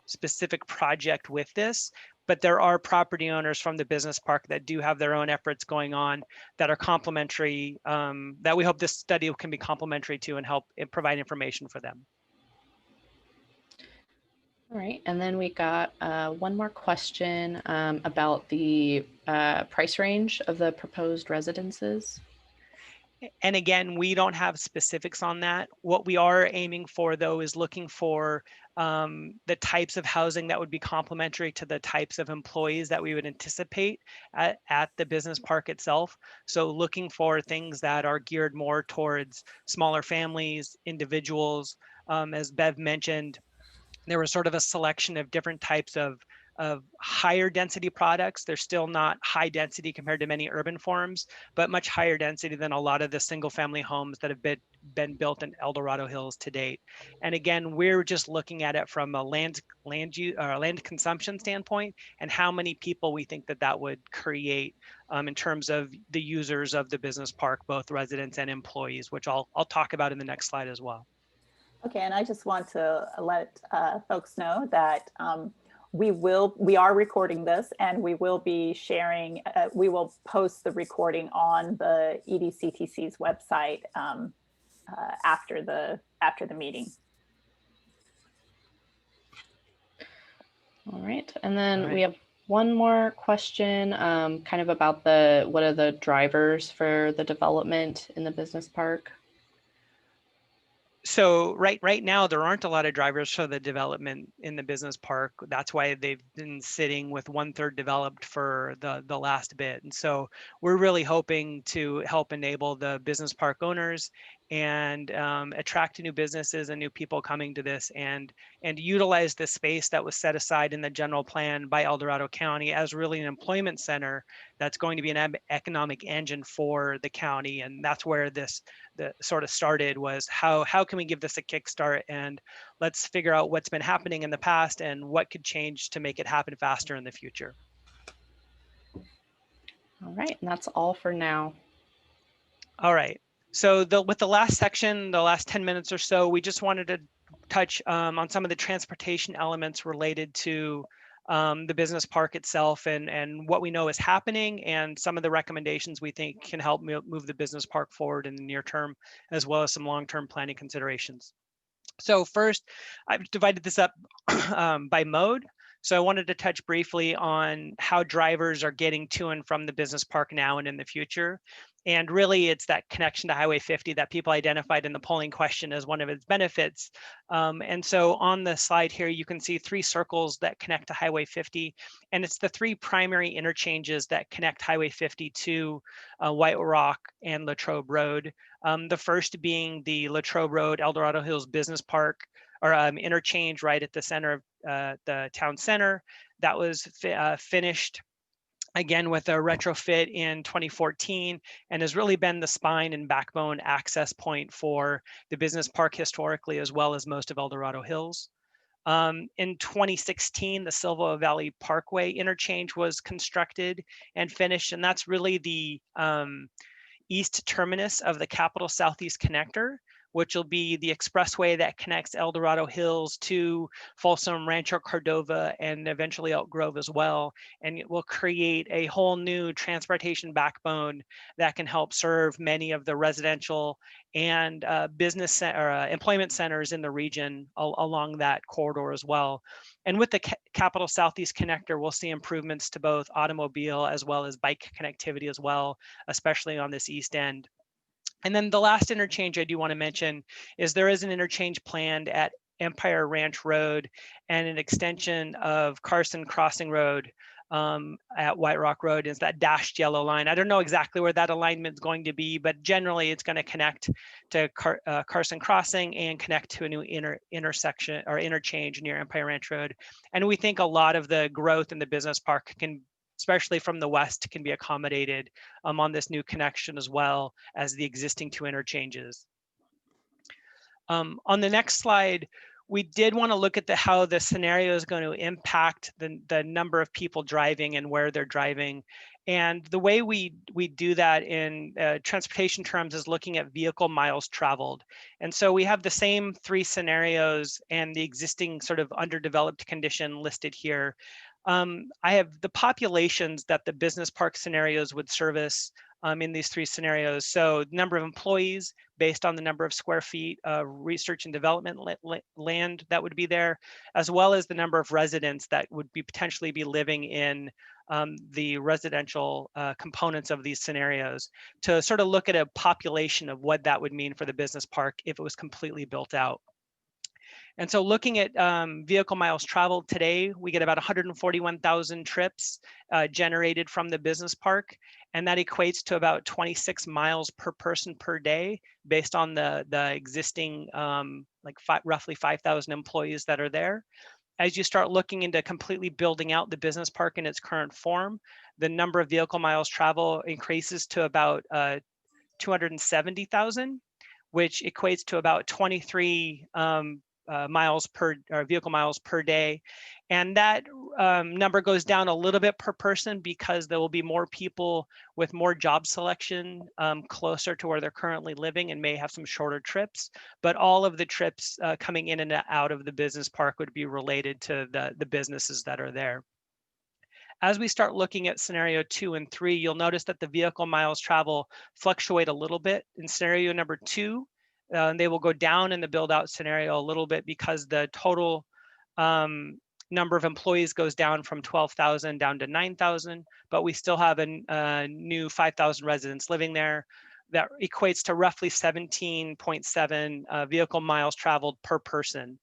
specific project with this. But there are property owners from the business park that do have their own efforts going on that are complementary, that we hope this study can be complementary to and help provide information for them. All right, and then we got one more question about the price range of the proposed residences. And again, we don't have specifics on that. What we are aiming for, though, is looking for the types of housing that would be complementary to the types of employees that we would anticipate at the business park itself. So looking for things that are geared more towards smaller families, individuals. As Bev mentioned, there was sort of a selection of different types of higher density products. They're still not high density compared to many urban forms, but much higher density than a lot of the single family homes that have been built in El Dorado Hills to date. And again, we're just looking at it from a land consumption standpoint and how many people we think that would create in terms of the users of the business park, both residents and employees, which I'll talk about in the next slide as well. Okay, and I just want to let folks know that we are recording this, and we will be sharing, we will post the recording on the EDCTC's website after the meeting. All right, and then right. We have one more question kind of about what are the drivers for the development in the business park? So right now, there aren't a lot of drivers for the development in the business park. That's why they've been sitting with 1/3 developed for the last bit. And so we're really hoping to help enable the business park owners and attract new businesses and new people coming to this and utilize the space that was set aside in the general plan by El Dorado County as really an employment center that's going to be an economic engine for the county. And that's where the sort of started, was how can we give this a kickstart, and let's figure out what's been happening in the past and what could change to make it happen faster in the future. All right, and that's all for now. All right. So with the last section, the last 10 minutes or so, we just wanted to touch on some of the transportation elements related to the business park itself and what we know is happening, and some of the recommendations we think can help move the business park forward in the near term, as well as some long-term planning considerations. So first, I've divided this up by mode. So I wanted to touch briefly on how drivers are getting to and from the business park now and in the future. And really, it's that connection to Highway 50 that people identified in the polling question as one of its benefits. And so on the slide here, you can see 3 circles that connect to Highway 50. And it's the 3 primary interchanges that connect Highway 50 to White Rock and Latrobe Road. The first being the Latrobe Road, El Dorado Hills Business Park, or interchange right at the center of the town center. That was finished again with a retrofit in 2014, and has really been the spine and backbone access point for the business park historically, as well as most of El Dorado Hills. In 2016, the Silva Valley Parkway interchange was constructed and finished, and that's really the east terminus of the Capital Southeast Connector, which will be the expressway that connects El Dorado Hills to Folsom, Rancho Cordova, and eventually Elk Grove as well. And it will create a whole new transportation backbone that can help serve many of the residential and business or employment centers in the region along that corridor as well. And with the Capital Southeast Connector, we'll see improvements to both automobile as well as bike connectivity as well, especially on this east end. And then the last interchange I do want to mention is there is an interchange planned at Empire Ranch Road and an extension of Carson Crossing Road at White Rock Road is that dashed yellow line. I don't know exactly where that alignment is going to be, but generally it's going to connect to Carson Crossing and connect to a new intersection or interchange near Empire Ranch Road. And we think a lot of the growth in the business park can, especially from the west, can be accommodated on this new connection as well as the existing two interchanges. On the next slide, we did want to look at how the scenario is going to impact the number of people driving and where they're driving. And the way we do that in transportation terms is looking at vehicle miles traveled. And so we have the same three scenarios and the existing sort of underdeveloped condition listed here. I have the populations that the business park scenarios would service in these three scenarios. So number of employees based on the number of square feet of research and development land that would be there, as well as the number of residents that would be potentially be living in the residential components of these scenarios to sort of look at a population of what that would mean for the business park if it was completely built out. And so looking at vehicle miles traveled today, we get about 141,000 trips generated from the business park. And that equates to about 26 miles per person per day based on the existing roughly 5,000 employees that are there. As you start looking into completely building out the business park in its current form, the number of vehicle miles travel increases to about 270,000, which equates to about 23 vehicle miles per day. And that number goes down a little bit per person because there will be more people with more job selection closer to where they're currently living and may have some shorter trips. But all of the trips coming in and out of the business park would be related to the businesses that are there. As we start looking at scenario 2 and 3, you'll notice that the vehicle miles travel fluctuate a little bit. In scenario number 2, they will go down in the build out scenario a little bit because the total number of employees goes down from 12,000 down to 9,000, but we still have a new 5,000 residents living there. That equates to roughly 17.7 vehicle miles traveled per person.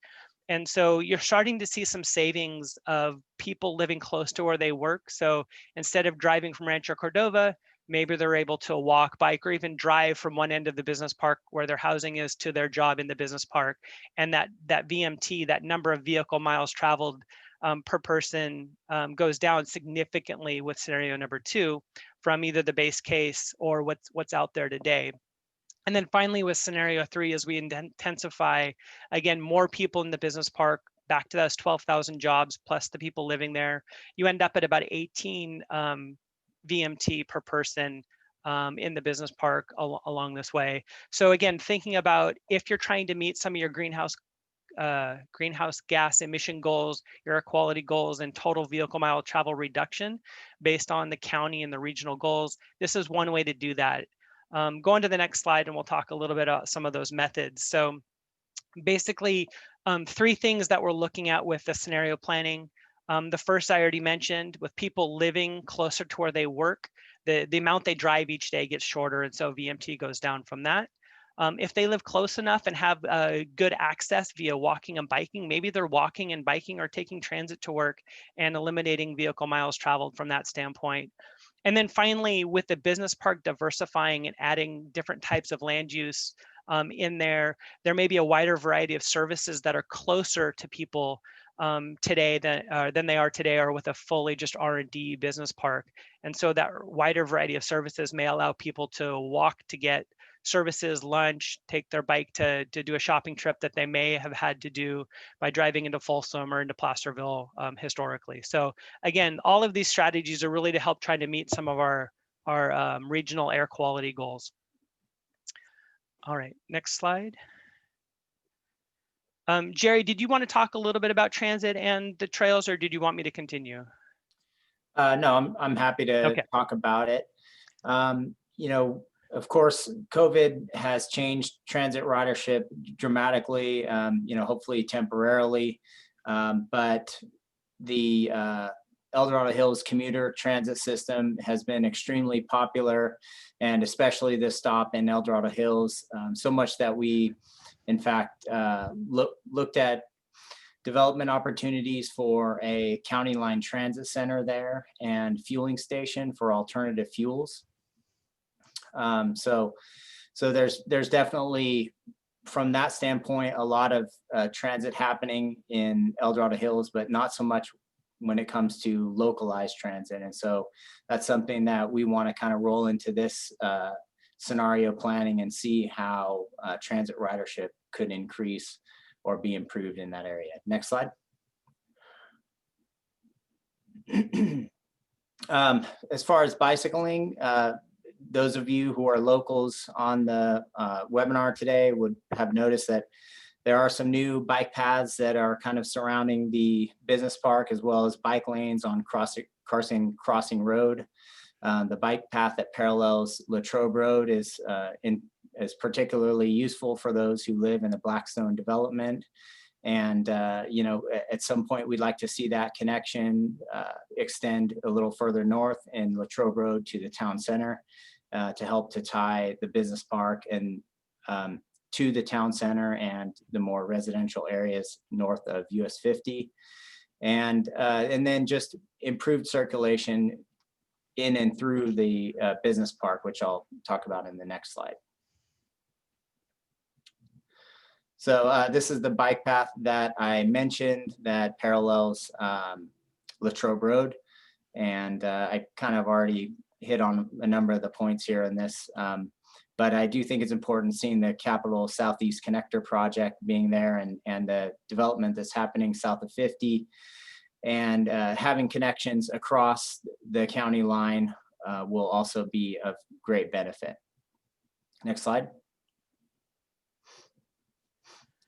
And so you're starting to see some savings of people living close to where they work. So instead of driving from Rancho Cordova, maybe they're able to walk, bike, or even drive from one end of the business park where their housing is to their job in the business park. And that VMT, that number of vehicle miles traveled per person goes down significantly with scenario number 2 from either the base case or what's out there today. And then finally with scenario 3, as we intensify, again, more people in the business park, back to those 12,000 jobs plus the people living there, you end up at about 18 VMT per person in the business park along this way. So again, thinking about if you're trying to meet some of your greenhouse gas emission goals, your air quality goals, and total vehicle mile travel reduction based on the county and the regional goals, this is one way to do that. Go on to the next slide and we'll talk a little bit about some of those methods. So basically, 3 things that we're looking at with the scenario planning. The first I already mentioned, with people living closer to where they work, the amount they drive each day gets shorter, and so VMT goes down from that. If they live close enough and have good access via walking and biking, maybe they're walking and biking or taking transit to work and eliminating vehicle miles traveled from that standpoint. And then finally, with the business park diversifying and adding different types of land use in there may be a wider variety of services that are closer to people today than they are today, or with a fully just R&D business park. And so that wider variety of services may allow people to walk to get services, lunch, take their bike to do a shopping trip that they may have had to do by driving into Folsom or into Placerville historically. So again, all of these strategies are really to help try to meet some of our regional air quality goals. All right, next slide. Jerry, did you want to talk a little bit about transit and the trails, or did you want me to continue? No, I'm happy to talk about it. You know, of course, COVID has changed transit ridership dramatically, you know, hopefully temporarily, but the El Dorado Hills commuter transit system has been extremely popular, and especially this stop in El Dorado Hills, so much that we, in fact, looked at development opportunities for a county line transit center there and fueling station for alternative fuels. So there's definitely, from that standpoint, a lot of transit happening in El Dorado Hills, but not so much when it comes to localized transit. And so that's something that we want to kind of roll into this scenario planning and see how transit ridership could increase or be improved in that area. Next slide. As far as bicycling, those of you who are locals on the webinar today would have noticed that there are some new bike paths that are kind of surrounding the business park, as well as bike lanes on Crossing Road. The bike path that parallels Latrobe Road is particularly useful for those who live in the Blackstone development. And, you know, at some point we'd like to see that connection extend a little further north in Latrobe Road to the town center to help to tie the business park and to the town center and the more residential areas north of US 50. And then just improved circulation in and through the business park, which I'll talk about in the next slide. So this is the bike path that I mentioned that parallels Latrobe Road. And I kind of already hit on a number of the points here in this, but I do think it's important seeing the Capital Southeast Connector project being there and the development that's happening south of 50. And having connections across the county line will also be of great benefit. Next slide.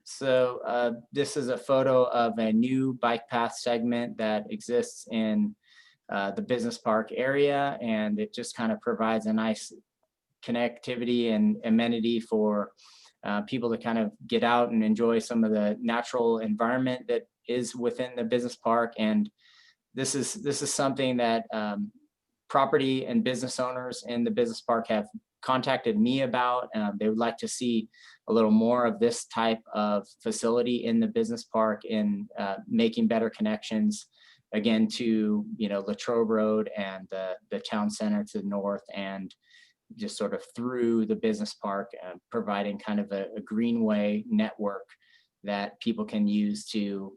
So this is a photo of a new bike path segment that exists in the business park area, and it just kind of provides a nice connectivity and amenity for people to kind of get out and enjoy some of the natural environment that is within the business park. And this is something that property and business owners in the business park have contacted me about. They would like to see a little more of this type of facility in the business park in making better connections, again, to, you know, Latrobe Road and the town center to the north, and just sort of through the business park, providing kind of a greenway network that people can use to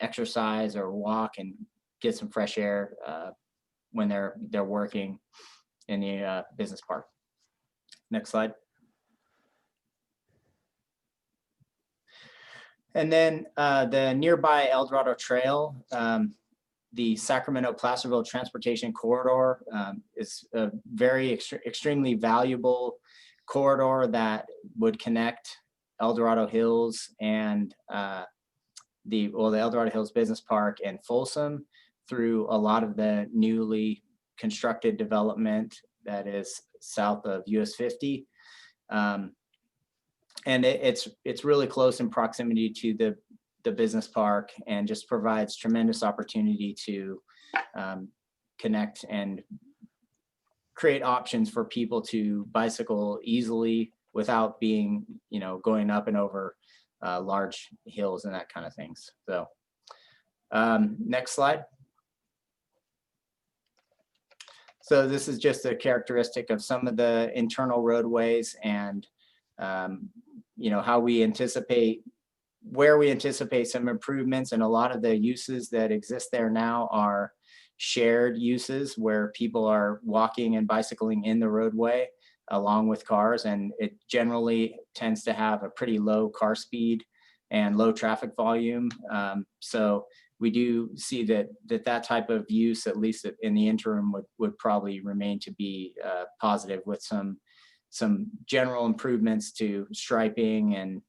exercise or walk and get some fresh air when they're working in the business park. Next slide. And then the nearby El Dorado Trail, the Sacramento-Placerville Transportation Corridor is a very extremely valuable corridor that would connect El Dorado Hills and the El Dorado Hills Business Park and Folsom through a lot of the newly constructed development that is south of US 50. And it's really close in proximity to the business park, and just provides tremendous opportunity to connect and create options for people to bicycle easily without being, you know, going up and over large hills and that kind of things. So next slide. So this is just a characteristic of some of the internal roadways and you know, how we anticipate, where we anticipate some improvements. And a lot of the uses that exist there now are shared uses where people are walking and bicycling in the roadway along with cars, and it generally tends to have a pretty low car speed and low traffic volume. So we do see that type of use, at least in the interim, would probably remain to be positive, with some general improvements to striping and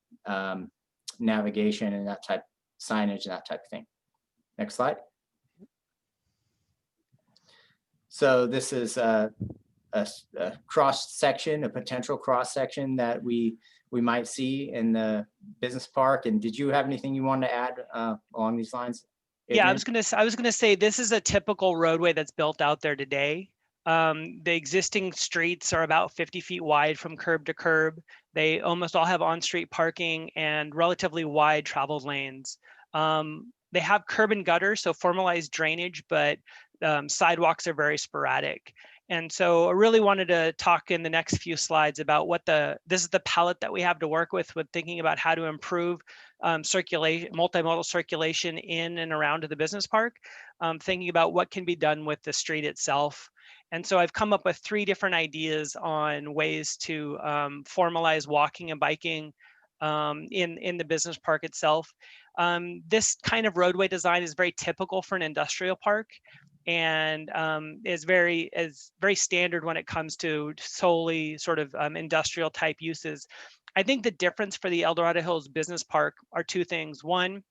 navigation and that type signage and that type of thing. Next slide. So this is a cross section, a potential cross section that we might see in the business park. And did you have anything you wanted to add along these lines, Adrian? Yeah, I was gonna say this is a typical roadway that's built out there today. The existing streets are about 50 feet wide from curb to curb. They almost all have on-street parking and relatively wide travel lanes. They have curb and gutter, so formalized drainage, but sidewalks are very sporadic. And so I really wanted to talk in the next few slides about what this is the palette that we have to work with thinking about how to improve circulation, multimodal circulation in and around the business park, thinking about what can be done with the street itself. And so I've come up with 3 different ideas on ways to formalize walking and biking in the business park itself. This kind of roadway design is very typical for an industrial park, and is very standard when it comes to solely sort of industrial type uses. I think the difference for the El Dorado Hills Business Park are 2 things. One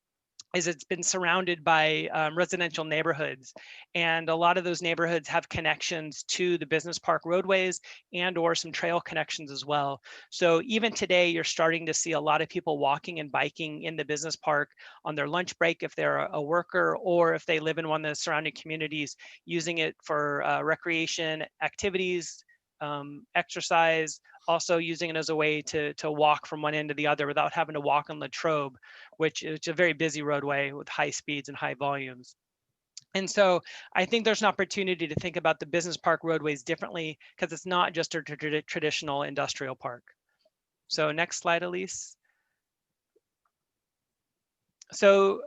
is it's been surrounded by residential neighborhoods, and a lot of those neighborhoods have connections to the business park roadways and or some trail connections as well. So even today, you're starting to see a lot of people walking and biking in the business park on their lunch break if they're a worker, or if they live in one of the surrounding communities, using it for recreation activities, exercise, also using it as a way to walk from one end to the other without having to walk on Latrobe, which is a very busy roadway with high speeds and high volumes. And so I think there's an opportunity to think about the business park roadways differently, because it's not just a traditional industrial park. So next slide, Elise. So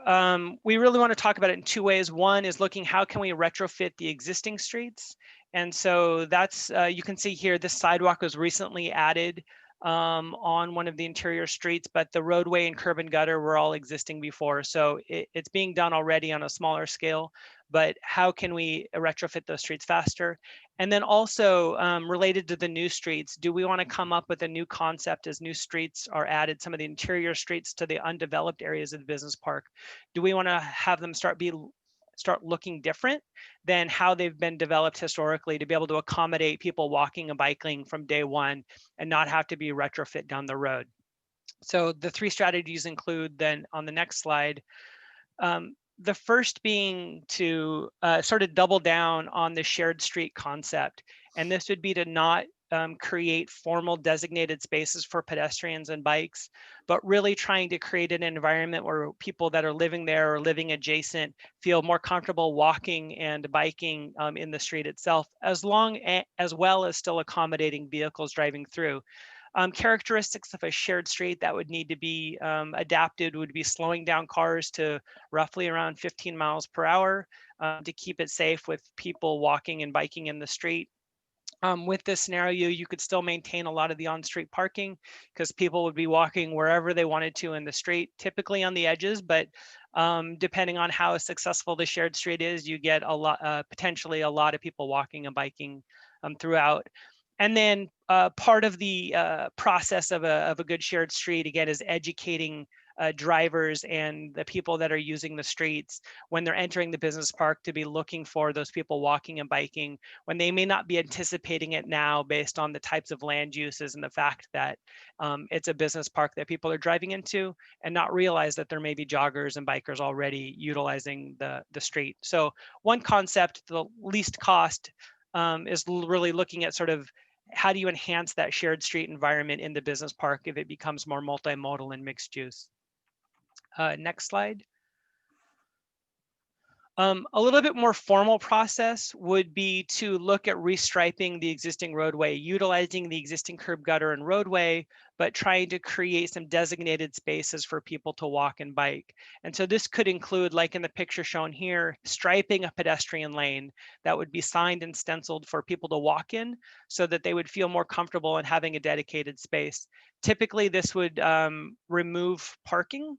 we really want to talk about it in 2 ways. One is looking how can we retrofit the existing streets. And so that's, you can see here, this sidewalk was recently added on one of the interior streets, but the roadway and curb and gutter were all existing before. So it's being done already on a smaller scale, but how can we retrofit those streets faster? And then also related to the new streets, do we want to come up with a new concept as new streets are added, some of the interior streets to the undeveloped areas of the business park? Do we want to have them start looking different than how they've been developed historically, to be able to accommodate people walking and biking from day one and not have to be retrofit down the road? So the 3 strategies include, then on the next slide, the first being to sort of double down on the shared street concept. And this would be to not create formal designated spaces for pedestrians and bikes, but really trying to create an environment where people that are living there or living adjacent feel more comfortable walking and biking in the street itself, as well as still accommodating vehicles driving through. Characteristics of a shared street that would need to be adapted would be slowing down cars to roughly around 15 miles per hour to keep it safe with people walking and biking in the street. With this scenario, you could still maintain a lot of the on-street parking, because people would be walking wherever they wanted to in the street, typically on the edges, but depending on how successful the shared street is, you get a lot, potentially a lot of people walking and biking throughout. And then part of the process of a good shared street, again, is educating drivers and the people that are using the streets when they're entering the business park to be looking for those people walking and biking, when they may not be anticipating it now based on the types of land uses and the fact that it's a business park that people are driving into, and not realize that there may be joggers and bikers already utilizing the street. So one concept, the least cost, is really looking at sort of how do you enhance that shared street environment in the business park if it becomes more multimodal and mixed use. Next slide. A little bit more formal process would be to look at restriping the existing roadway, utilizing the existing curb gutter and roadway, but trying to create some designated spaces for people to walk and bike. And so this could include, like in the picture shown here, striping a pedestrian lane that would be signed and stenciled for people to walk in, so that they would feel more comfortable in having a dedicated space. Typically, this would remove parking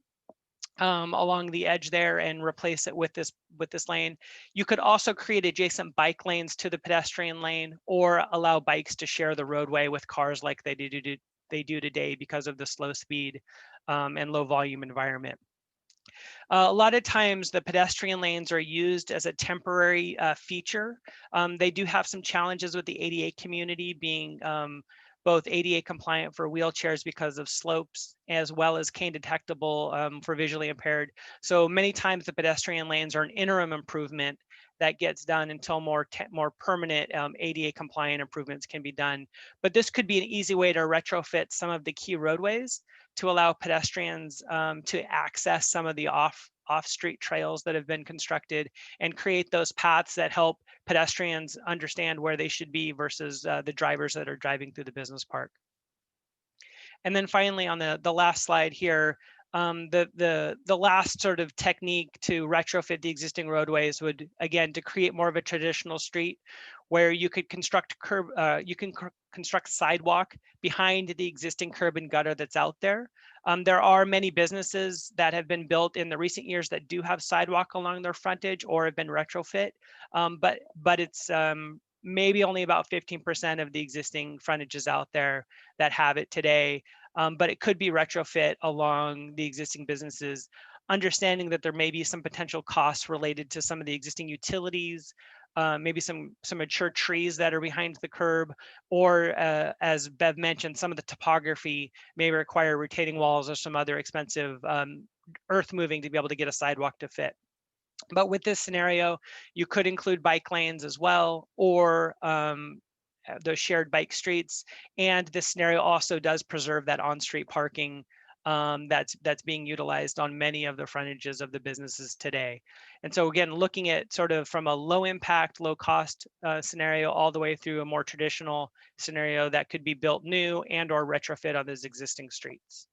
along the edge there and replace it with this lane. You could also create adjacent bike lanes to the pedestrian lane, or allow bikes to share the roadway with cars like they do they do today because of the slow speed and low volume environment. A lot of times the pedestrian lanes are used as a temporary feature. They do have some challenges with the ADA community being both ADA compliant for wheelchairs because of slopes, as well as cane detectable for visually impaired. So many times the pedestrian lanes are an interim improvement that gets done until more permanent ADA compliant improvements can be done. But this could be an easy way to retrofit some of the key roadways to allow pedestrians to access some of the off-street trails that have been constructed and create those paths that help pedestrians understand where they should be versus the drivers that are driving through the business park. And then finally, on the last slide here, the last sort of technique to retrofit the existing roadways would, again, to create more of a traditional street where you could construct construct sidewalk behind the existing curb and gutter that's out there. There are many businesses that have been built in the recent years that do have sidewalk along their frontage or have been retrofit, but it's maybe only about 15% of the existing frontages out there that have it today. But it could be retrofit along the existing businesses, understanding that there may be some potential costs related to some of the existing utilities, maybe some mature trees that are behind the curb, or as Bev mentioned, some of the topography may require retaining walls or some other expensive earth moving to be able to get a sidewalk to fit. But with this scenario, you could include bike lanes as well, or those shared bike streets. And this scenario also does preserve that on-street parking that's being utilized on many of the frontages of the businesses today. And so again, looking at sort of from a low impact, low cost scenario all the way through a more traditional scenario that could be built new and or retrofit on those existing streets.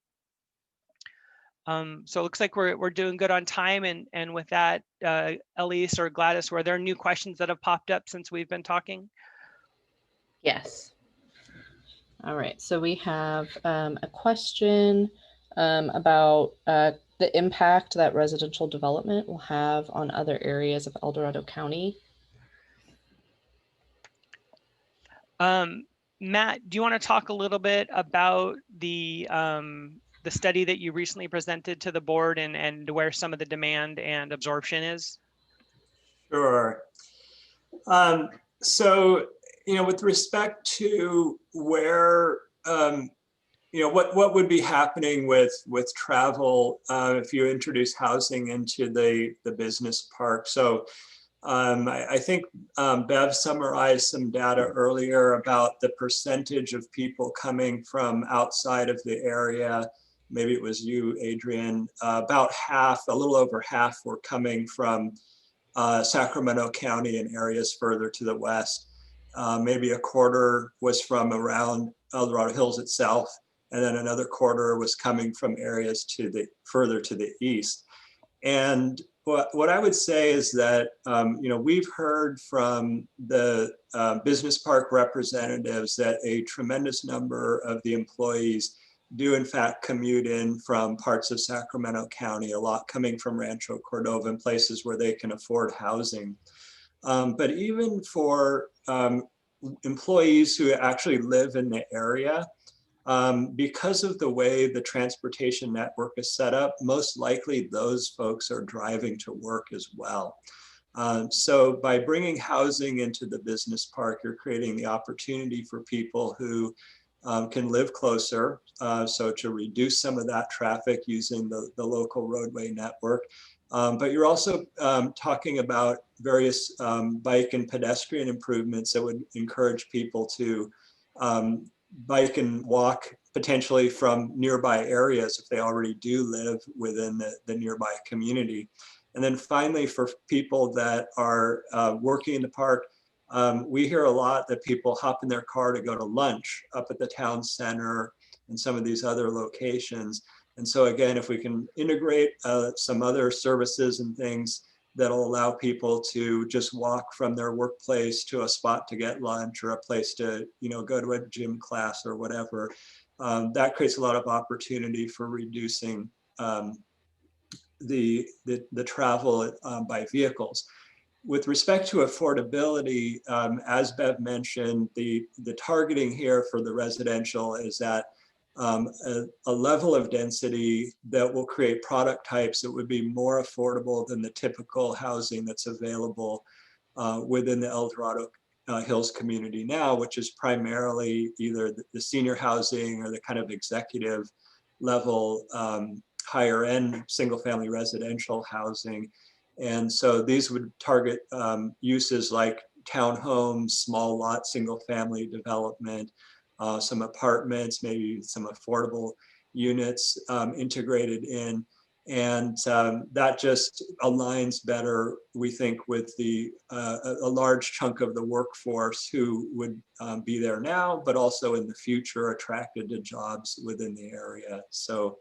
So it looks like we're doing good on time. And with that, Elise or Gladys, were there new questions that have popped up since we've been talking? Yes. All right, so we have a question about the impact that residential development will have on other areas of El Dorado County. Matt, do you want to talk a little bit about the study that you recently presented to the board and where some of the demand and absorption is? Sure. So, with respect to where, what would be happening with travel if you introduce housing into the business park. So I think Bev summarized some data earlier about the percentage of people coming from outside of the area. Maybe it was you, Adrian. About half, a little over half, were coming from Sacramento County and areas further to the west. Maybe a quarter was from around El Dorado Hills itself, and then another quarter was coming from areas further to the east. And what I would say is that we've heard from the business park representatives that a tremendous number of the employees do in fact commute in from parts of Sacramento County, a lot coming from Rancho Cordova and places where they can afford housing. But even for employees who actually live in the area, because of the way the transportation network is set up, most likely those folks are driving to work as well. So by bringing housing into the business park, you're creating the opportunity for people who can live closer, so to reduce some of that traffic using the local roadway network. But you're also talking about various bike and pedestrian improvements that would encourage people to bike and walk potentially from nearby areas if they already do live within the nearby community. And then finally, for people that are working in the park, we hear a lot that people hop in their car to go to lunch up at the town center and some of these other locations. And so again, if we can integrate some other services and things that'll allow people to just walk from their workplace to a spot to get lunch or a place to go to a gym class or whatever, that creates a lot of opportunity for reducing the travel by vehicles. With respect to affordability, as Bev mentioned, the targeting here for the residential is that a level of density that will create product types that would be more affordable than the typical housing that's available within the El Dorado Hills community now, which is primarily either the senior housing or the kind of executive level higher end single family residential housing. And so these would target uses like townhomes, small lot, single family development, some apartments, maybe some affordable units integrated in. And that just aligns better, we think, with a large chunk of the workforce who would be there now, but also in the future attracted to jobs within the area. So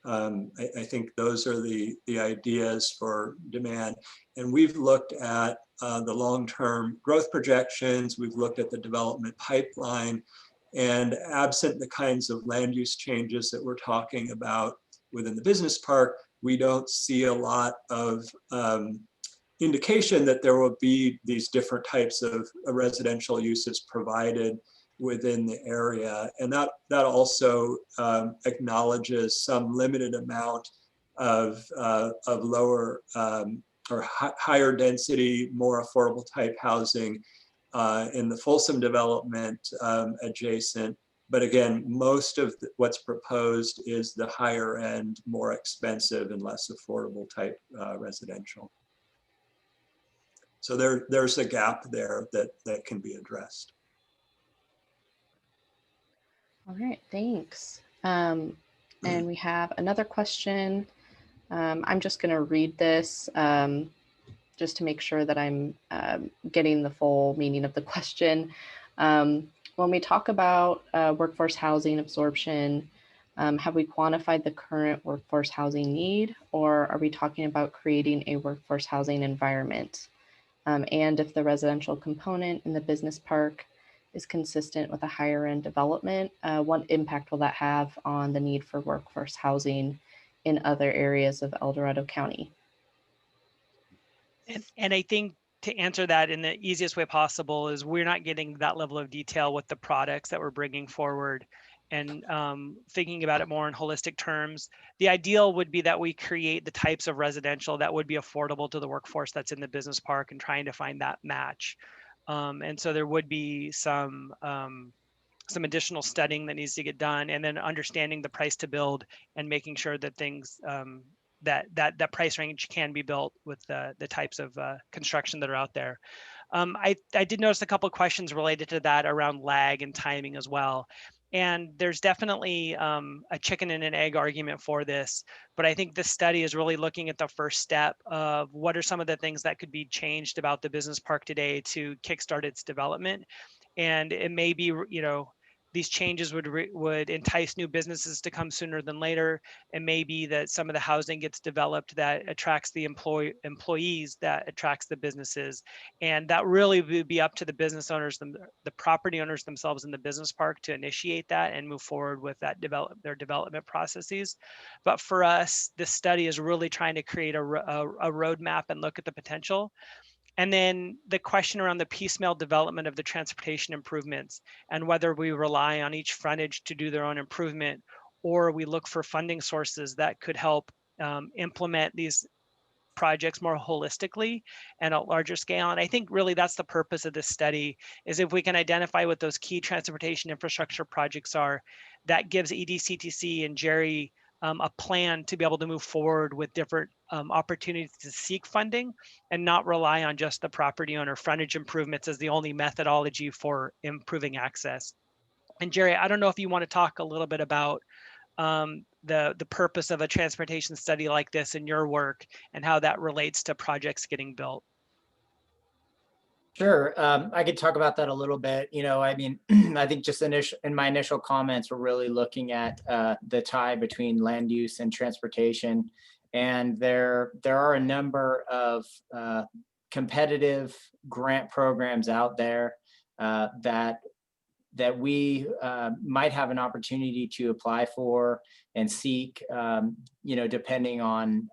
I think those are the ideas for demand. And we've looked at the long-term growth projections. We've looked at the development pipeline, and absent the kinds of land use changes that we're talking about within the business park, we don't see a lot of indication that there will be these different types of residential uses provided within the area. And that also acknowledges some limited amount of lower or higher density, more affordable type housing in the Folsom development adjacent. But again, most of what's proposed is the higher end, more expensive and less affordable type residential. So there's a gap there that can be addressed. All right, thanks. And we have another question. I'm just going to read this just to make sure that I'm getting the full meaning of the question. When we talk about workforce housing absorption, have we quantified the current workforce housing need, or are we talking about creating a workforce housing environment? And if the residential component in the business park is consistent with a higher end development, what impact will that have on the need for workforce housing in other areas of El Dorado County? And I think to answer that in the easiest way possible is we're not getting that level of detail with the products that we're bringing forward, and thinking about it more in holistic terms. The ideal would be that we create the types of residential that would be affordable to the workforce that's in the business park, and trying to find that match. And so there would be some additional studying that needs to get done, and then understanding the price to build and making sure that things that price range can be built with the types of construction that are out there. I did notice a couple of questions related to that around lag and timing as well. And there's definitely a chicken and an egg argument for this, but I think this study is really looking at the first step of what are some of the things that could be changed about the business park today to kickstart its development. And it may be, these changes would entice new businesses to come sooner than later. It may be that some of the housing gets developed that attracts the employees that attracts the businesses. And that really would be up to the business owners, the property owners themselves in the business park to initiate that and move forward with that their development processes. But for us, this study is really trying to create a roadmap and look at the potential. And then the question around the piecemeal development of the transportation improvements, and whether we rely on each frontage to do their own improvement, or we look for funding sources that could help implement these projects more holistically and at larger scale. And I think really that's the purpose of this study, is if we can identify what those key transportation infrastructure projects are, that gives EDCTC and Jerry a plan to be able to move forward with different opportunities to seek funding, and not rely on just the property owner frontage improvements as the only methodology for improving access. And Jerry, I don't know if you want to talk a little bit about the purpose of a transportation study like this in your work, and how that relates to projects getting built. Sure, I could talk about that a little bit. I mean, I think just in my initial comments, we're really looking at the tie between land use and transportation. And there are a number of competitive grant programs out there that we might have an opportunity to apply for and seek, depending on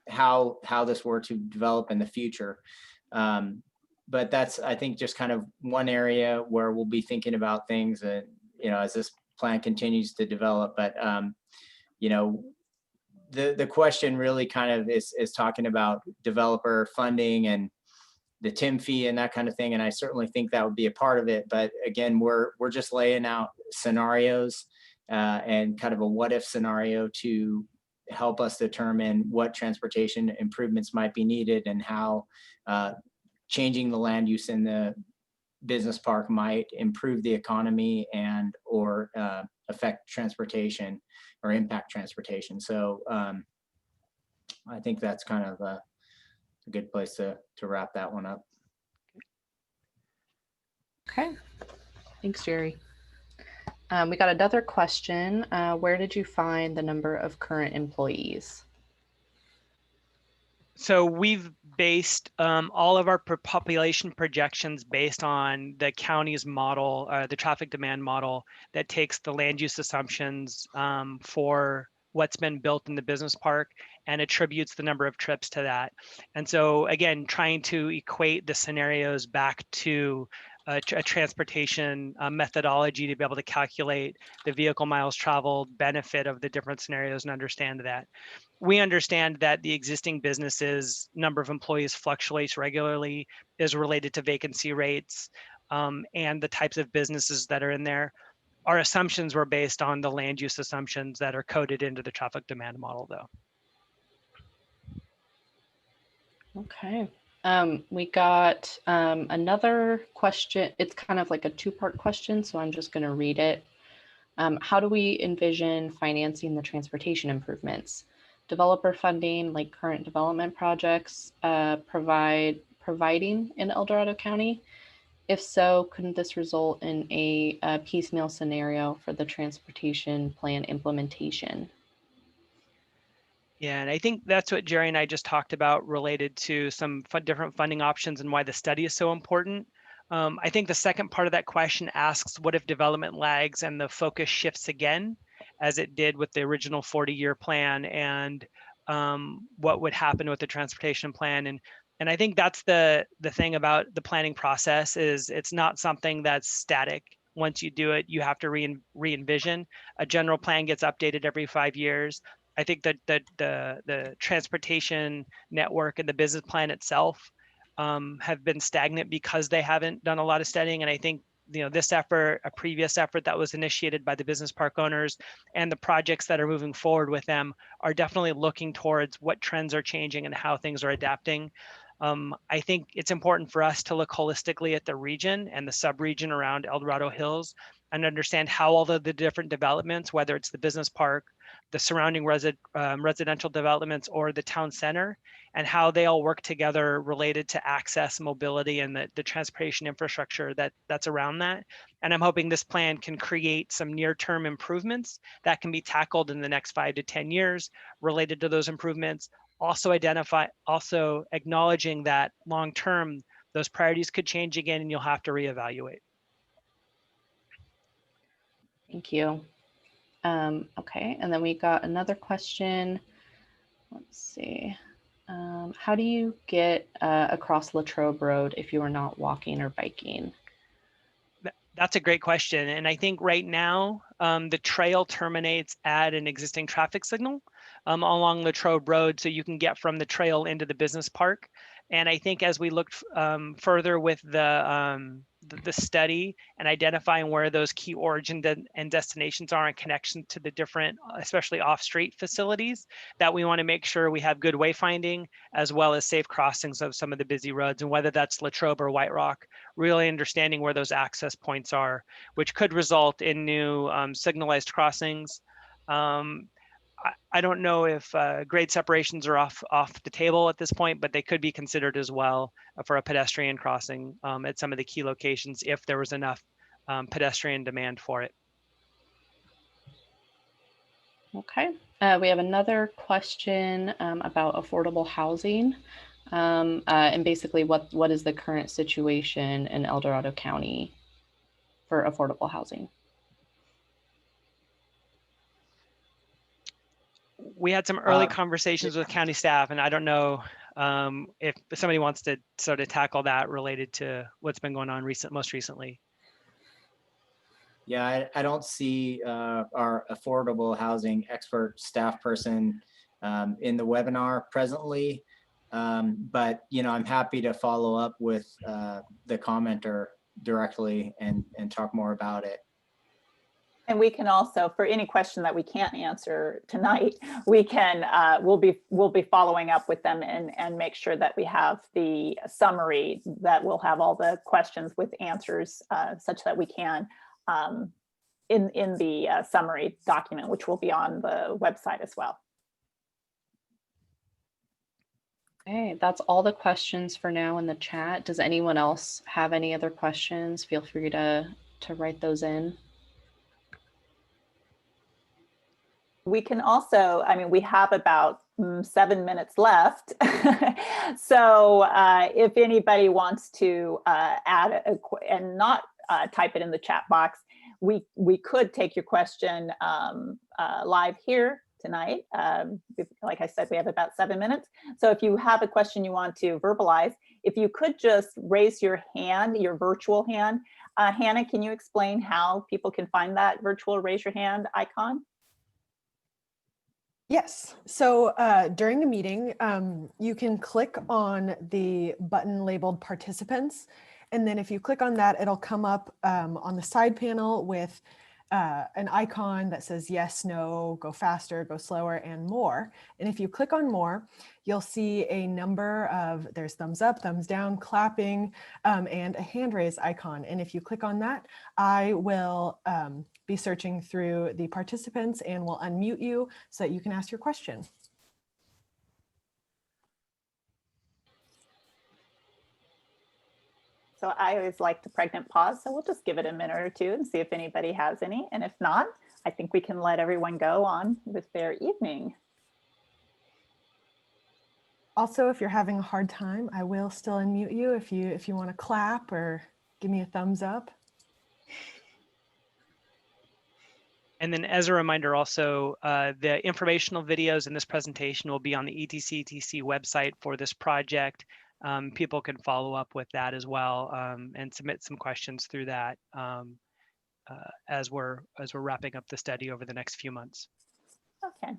how this were to develop in the future. But that's, I think, just kind of one area where we'll be thinking about things, as this plan continues to develop. But you know, the question really kind of is talking about developer funding and the TIM fee and that kind of thing. And I certainly think that would be a part of it. But again, we're just laying out scenarios and kind of a what if scenario to help us determine what transportation improvements might be needed and how changing the land use in the business park might improve the economy and or affect transportation or impact transportation. So I think that's kind of a good place to wrap that one up. Okay, thanks, Jerry. We got another question. Where did you find the number of current employees? So we've based all of our population projections based on the county's model, the traffic demand model that takes the land use assumptions for what's been built in the business park and attributes the number of trips to that. And so again, trying to equate the scenarios back to a transportation methodology to be able to calculate the vehicle miles traveled benefit of the different scenarios and understand that. We understand that the existing businesses number of employees fluctuates regularly, is related to vacancy rates and the types of businesses that are in there. Our assumptions were based on the land use assumptions that are coded into the traffic demand model though. Okay. We got another question. It's kind of like a two-part question, so I'm just going to read it. How do we envision financing the transportation improvements? Developer funding, like current development projects, providing in El Dorado County? If so, couldn't this result in a piecemeal scenario for the transportation plan implementation? Yeah, and I think that's what Jerry and I just talked about related to some different funding options and why the study is so important. I think the second part of that question asks, what if development lags and the focus shifts again, as it did with the original 40-year plan, and what would happen with the transportation plan? And I think that's the thing about the planning process is it's not something that's static. Once you do it, you have to re-envision. A general plan gets updated every 5 years. I think that the transportation network and the business plan itself have been stagnant because they haven't done a lot of studying. And I think, you know, this effort, a previous effort that was initiated by the business park owners and the projects that are moving forward with them are definitely looking towards what trends are changing and how things are adapting. I think it's important for us to look holistically at the region and the sub-region around El Dorado Hills and understand how all of the different developments, whether it's the business park, the surrounding residential developments, or the town center, and how they all work together related to access, mobility, and the transportation infrastructure that's around that. And I'm hoping this plan can create some near-term improvements that can be tackled in the next 5 to 10 years related to those improvements. Also acknowledging that long-term, those priorities could change again and you'll have to reevaluate. Thank you. Okay, and then we got another question. Let's see. How do you get across Latrobe Road if you are not walking or biking? That's a great question. And I think right now, the trail terminates at an existing traffic signal along Latrobe Road, so you can get from the trail into the business park. And I think as we looked further with the study and identifying where those key origin and destinations are in connection to the different, especially off-street facilities, that we want to make sure we have good wayfinding as well as safe crossings of some of the busy roads, and whether that's Latrobe or White Rock, really understanding where those access points are, which could result in new signalized crossings. I don't know if grade separations are off the table at this point, but they could be considered as well for a pedestrian crossing at some of the key locations if there was enough pedestrian demand for it. Okay, we have another question about affordable housing and basically what is the current situation in El Dorado County for affordable housing? We had some early conversations with county staff, and I don't know if somebody wants to sort of tackle that related to what's been going on most recently. Yeah, I don't see our affordable housing expert staff person in the webinar presently. But, you know, I'm happy to follow up with the commenter directly and talk more about it. And we can also, for any question that we can't answer tonight, we can, we'll be following up with them and make sure that we have the summary that will have all the questions with answers such that we can in the summary document, which will be on the website as well. Okay, that's all the questions for now in the chat. Does anyone else have any other questions? Feel free to write those in. We can also, I mean, we have about 7 minutes left. So if anybody wants to add and not type it in the chat box, we could take your question live here tonight. Like I said, we have about 7 minutes. So if you have a question you want to verbalize, if you could just raise your hand, your virtual hand. Hannah, can you explain how people can find that virtual raise your hand icon? Yes. So during the meeting, you can click on the button labeled participants. And then if you click on that, it'll come up on the side panel with an icon that says yes, no, go faster, go slower, and more. And if you click on more, you'll see a number of, there's thumbs up, thumbs down, clapping, and a hand raise icon. And if you click on that, I will be searching through the participants and will unmute you so that you can ask your question. So I always like to pregnant pause, so we'll just give it a minute or two and see if anybody has any. And if not, I think we can let everyone go on with their evening. Also, if you're having a hard time, I will still unmute you if you want to clap or give me a thumbs up. And then as a reminder also, the informational videos in this presentation will be on the EDCTC website for this project. People can follow up with that as well and submit some questions through that as we're wrapping up the study over the next few months. Okay.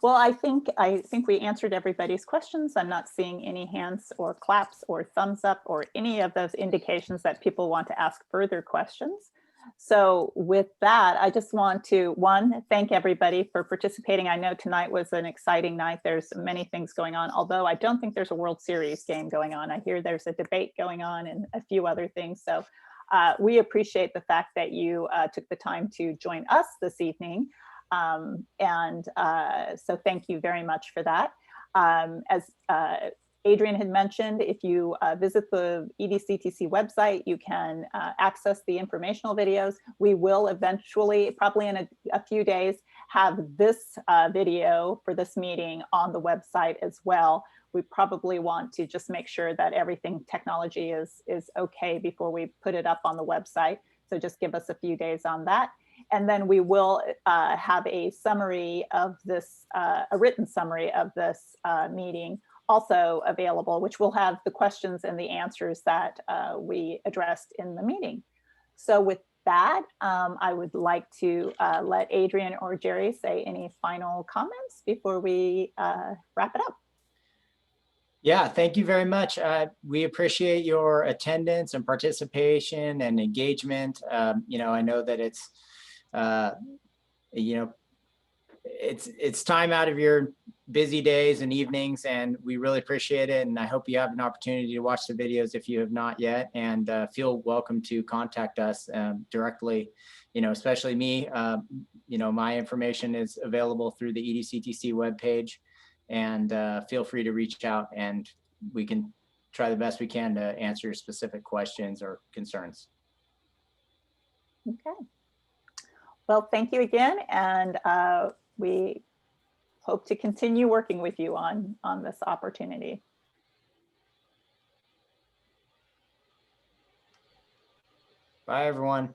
Well, I think we answered everybody's questions. I'm not seeing any hands or claps or thumbs up or any of those indications that people want to ask further questions. So with that, I just want to, thank everybody for participating. I know tonight was an exciting night. There's many things going on, although I don't think there's a World Series game going on. I hear there's a debate going on and a few other things. So we appreciate the fact that you took the time to join us this evening. So thank you very much for that. As Adrian had mentioned, if you visit the EDCTC website, you can access the informational videos. We will eventually, probably in a few days, have this video for this meeting on the website as well. We probably want to just make sure that everything technology is okay before we put it up on the website. So just give us a few days on that. And then we will have a summary of this, a written summary of this meeting also available, which will have the questions and the answers that we addressed in the meeting. So with that, I would like to let Adrian or Jerry say any final comments before we wrap it up. Yeah, thank you very much. We appreciate your attendance and participation and engagement. You know, I know that it's, you know, it's time out of your busy days and evenings, and we really appreciate it. And I hope you have an opportunity to watch the videos if you have not yet, and feel welcome to contact us directly, you know, especially me. You know, my information is available through the EDCTC webpage, and feel free to reach out and we can try the best we can to answer your specific questions or concerns. Okay. Well, thank you again. And we hope to continue working with you on this opportunity. Bye, everyone.